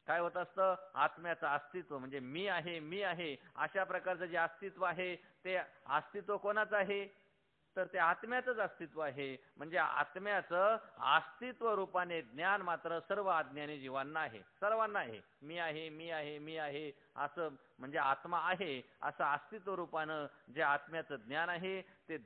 काय होत असतं? आत्म्याचं अस्तित्व म्हणजे मी आहे, मी आहे अशा प्रकारचं जे अस्तित्व आहे ते अस्तित्व कोणाचं आहे? तर ते आत्म्याचंच अस्तित्व आहे. म्हणजे आत्म्याचं अस्तित्व रूपाने ज्ञान मात्र सर्व अज्ञानी जीवांना आहे, सर्वांना आहे. मी आहे, मी आहे, मी आहे असं म्हणजे आत्मा आहे असं अस्तित्व रूपानं जे आत्म्याचं ज्ञान आहे ते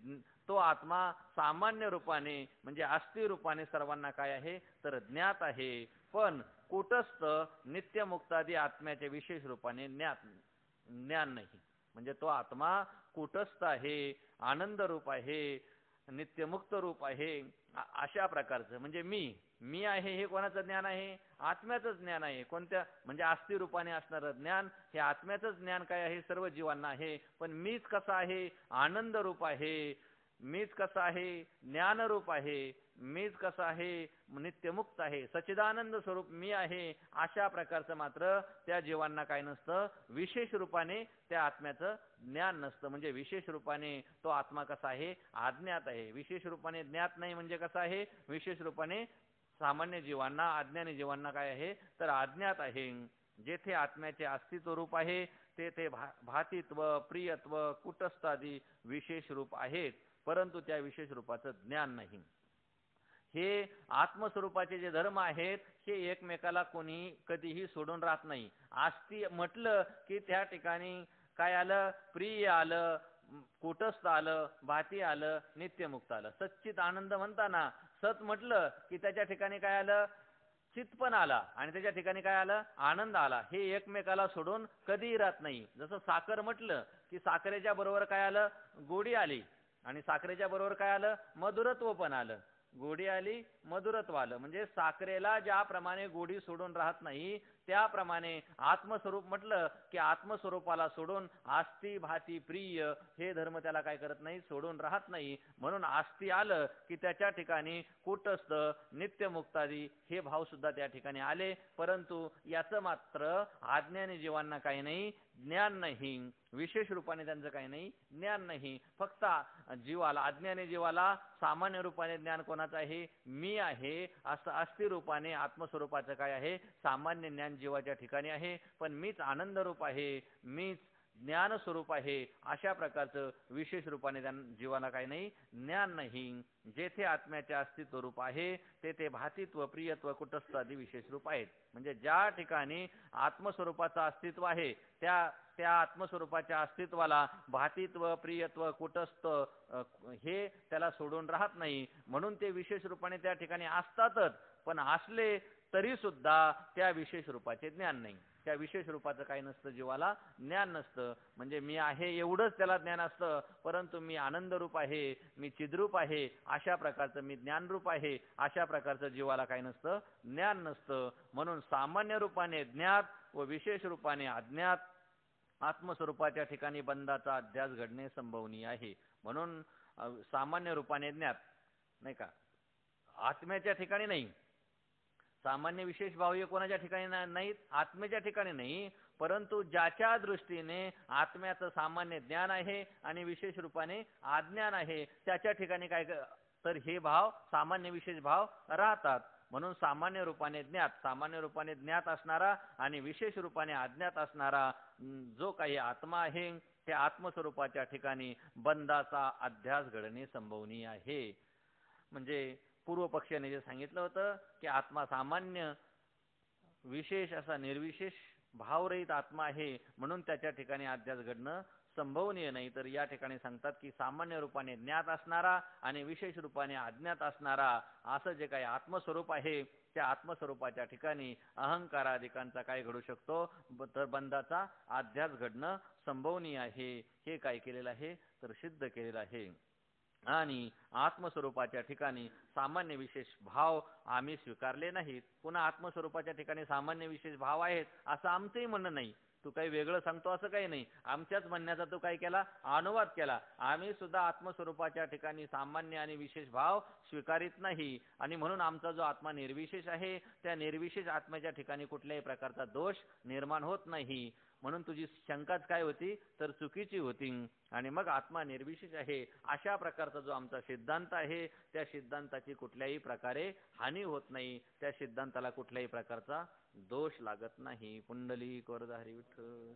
तो आत्मा सामान्य रूपाने म्हणजे अस्ति रूपाने सर्वांना काय आहे? तर ज्ञात आहे. पण कुटस्थ नित्यमुक्तादी आत्म्याच्या विशेष रूपाने ज्ञान नाही. म्हणजे तो आत्मा कुटस्थ आहे, आनंद रूप आहे, नित्यमुक्त रूप आहे अशा प्रकारचं म्हणजे मी आहे हे कोणाचं ज्ञान आहे? आत्म्याचं ज्ञान आहे. कोणत्या? म्हणजे अस्ति रूपाने असणारं ज्ञान हे आत्म्याचं ज्ञान काय आहे? सर्व जीवांना आहे. पण मीच कसा आहे? आनंद रूप आहे. मीच कसा आहे? ज्ञानरूप आहे. मीच कसा आहे? नित्यमुक्त आहे. सच्चिदानंद स्वरूप मी आहे अशा प्रकारचं मात्र त्या जीवांना काय नसतं? विशेष रूपाने त्या आत्म्याचं ज्ञान नसतं. म्हणजे विशेष रूपाने तो आत्मा कसा आहे? अज्ञात आहे. विशेष रूपाने ज्ञात नाही म्हणजे कसा आहे? विशेष रूपाने सामान्य जीवांना अज्ञानी जीवांना काय आहे? तर अज्ञात आहे. जेथे आत्म्याचे अस्तित्व रूप आहे तेथे भातित्व, प्रियत्व, कुटस्थादी विशेष रूप आहेत. परंतु त्या विशेष रूपाचं ज्ञान नाही. हे आत्मस्वरूपाचे जे धर्म आहेत हे एकमेकाला कोणी कधीही सोडून राहत नाही. अस्ति म्हटलं की त्या ठिकाणी काय आलं? प्रिय आलं, कुटस्थ आलं, भाती आलं, नित्यमुक्त आलं. सच्चित आनंद म्हणताना सत म्हटलं की त्याच्या ठिकाणी काय आलं? चित पण आला आणि त्याच्या ठिकाणी काय आलं? आनंद आला. हे एकमेकाला सोडून कधीही राहत नाही. जसं साखर म्हटलं की साखरेच्या बरोबर काय आलं? गोडी आली आणि साखरेच्या बरोबर काय आलं? मधुरत्व पण आलं. गोडी आली, मधुरत्व आलं. म्हणजे साखरेला ज्याप्रमाणे गोडी सोडून राहत नाही त्याप्रमाणे आत्मस्वरूप म्हटलं की आत्मस्वरूपाला सोडून आस्ति भाती प्रिय हे धर्म त्याला काय करत नाही? सोडून राहत नाही. म्हणून आस्ति आलं की त्याच्या ठिकाणी कुटस्थ, नित्यमुक्तादी हे भाव सुद्धा त्या ठिकाणी आले. परंतु याचं मात्र अज्ञानी जीवांना काही नाही, ज्ञान नाही. विशेष रूपाने त्यांचं काही नाही, ज्ञान नाही. फक्त जीवाला, अज्ञानी जीवाला सामान्य रूपाने ज्ञान कोणाचं आहे? मी आहे असं अस्ति रूपाने आत्मस्वरूपाचं काय आहे? सामान्य ज्ञान जीवाच्या ठिकाणी आहे. पण मीच आनंद रूप आहे, मीच ज्ञान स्वरूप आहे अशा प्रकारचं विशेष रूपाने जीवाला काही नाही, ज्ञान नाही. जेथे आत्म्याचे अस्तित्व रूप आहे तेथे भातित्व, प्रियत्व, कुटस्थ आदी विशेष रूप आहेत. म्हणजे ज्या ठिकाणी आत्मस्वरूपाचं अस्तित्व आहे त्या आत्मस्वरूपाच्या अस्तित्वाला भातित्व, प्रियत्व, कुटस्थ हे त्याला सोडून राहत नाही. म्हणून ते विशेष रूपाने त्या ठिकाणी असतातच. पण असले तरी सुद्धा त्या विशेष रूपाचे ज्ञान नाही. त्या विशेष रूपाचं काही नसतं, जीवाला ज्ञान नसतं. म्हणजे मी आहे एवढंच त्याला ज्ञान असतं. परंतु मी आनंद रूप आहे, मी चिद्रूप आहे अशा प्रकारचं, मी ज्ञानरूप आहे अशा प्रकारचं जीवाला काही नसतं, ज्ञान नसतं. म्हणून सामान्य रूपाने ज्ञात व विशेष रूपाने अज्ञात आत्मस्वरूपाच्या ठिकाणी बंधाचा अध्यास घडणे संभवनीय आहे. म्हणून सामान्य रूपाने ज्ञात नाही का, आत्म्याच्या ठिकाणी नाही. सामान्य विशेष भाव हे कोणाच्या ठिकाणी नाहीत? आत्म्याच्या ठिकाणी नाही. परंतु ज्याच्या दृष्टीने आत्म्याचं सामान्य ज्ञान आहे आणि विशेष रूपाने अज्ञान आहे त्याच्या ठिकाणी काय तर हे भाव सामान्य विशेष भाव राहतात. म्हणून सामान्य रूपाने ज्ञात, सामान्य रूपाने ज्ञात असणारा आणि विशेष रूपाने अज्ञात असणारा जो काही आत्मा आहे त्या आत्मस्वरूपाच्या ठिकाणी बंधाचा अध्यास घडणे संभवनीय आहे. म्हणजे पूर्व पक्षाने जे सांगितलं होतं की आत्मा सामान्य विशेष असा निर्विशेष भावरहित आत्मा आहे म्हणून त्याच्या ठिकाणी अध्यास घडणं संभवनीय नाही, तर या ठिकाणी सांगतात की सामान्य रूपाने ज्ञात असणारा आणि विशेष रूपाने अज्ञात असणारा असं जे काही आत्मस्वरूप आहे, त्या आत्मस्वरूपाच्या ठिकाणी अहंकारादिकांचा काय घडू शकतो, तर बंधाचा अध्यास घडणं संभवनीय आहे. हे काय केलेलं आहे, तर सिद्ध केलेलं आहे. आणि आत्मस्वरूपाच्या ठिकाणी सामान्य विशेष भाव आम्ही स्वीकारले नाहीत. पुन्हा आत्मस्वरूपाच्या ठिकाणी सामान्य विशेष भाव आहेत असं आमचंही म्हणणं नाही. तू काही वेगळं सांगतो असं काही नाही. आमच्याच म्हणण्याचा तू काय केला, अनुवाद केला. आम्ही सुद्धा आत्मस्वरूपाच्या ठिकाणी सामान्य आणि विशेष भाव स्वीकारित नाही, आणि म्हणून आमचा जो आत्मा निर्विशेष आहे, त्या निर्विशेष आत्म्याच्या ठिकाणी कुठल्याही प्रकारचा दोष निर्माण होत नाही. म्हणून तुझी शंकाच काय होती, तर चुकीची होती. आणि मग आत्मा निर्विशेष आहे अशा प्रकारचा जो आमचा सिद्धांत आहे, त्या सिद्धांताची कुठल्याही प्रकारे हानी होत नाही, त्या सिद्धांताला कुठल्याही प्रकारचा दोष लागत नाही. पुंडलिक वरद हरी विठ्ठल.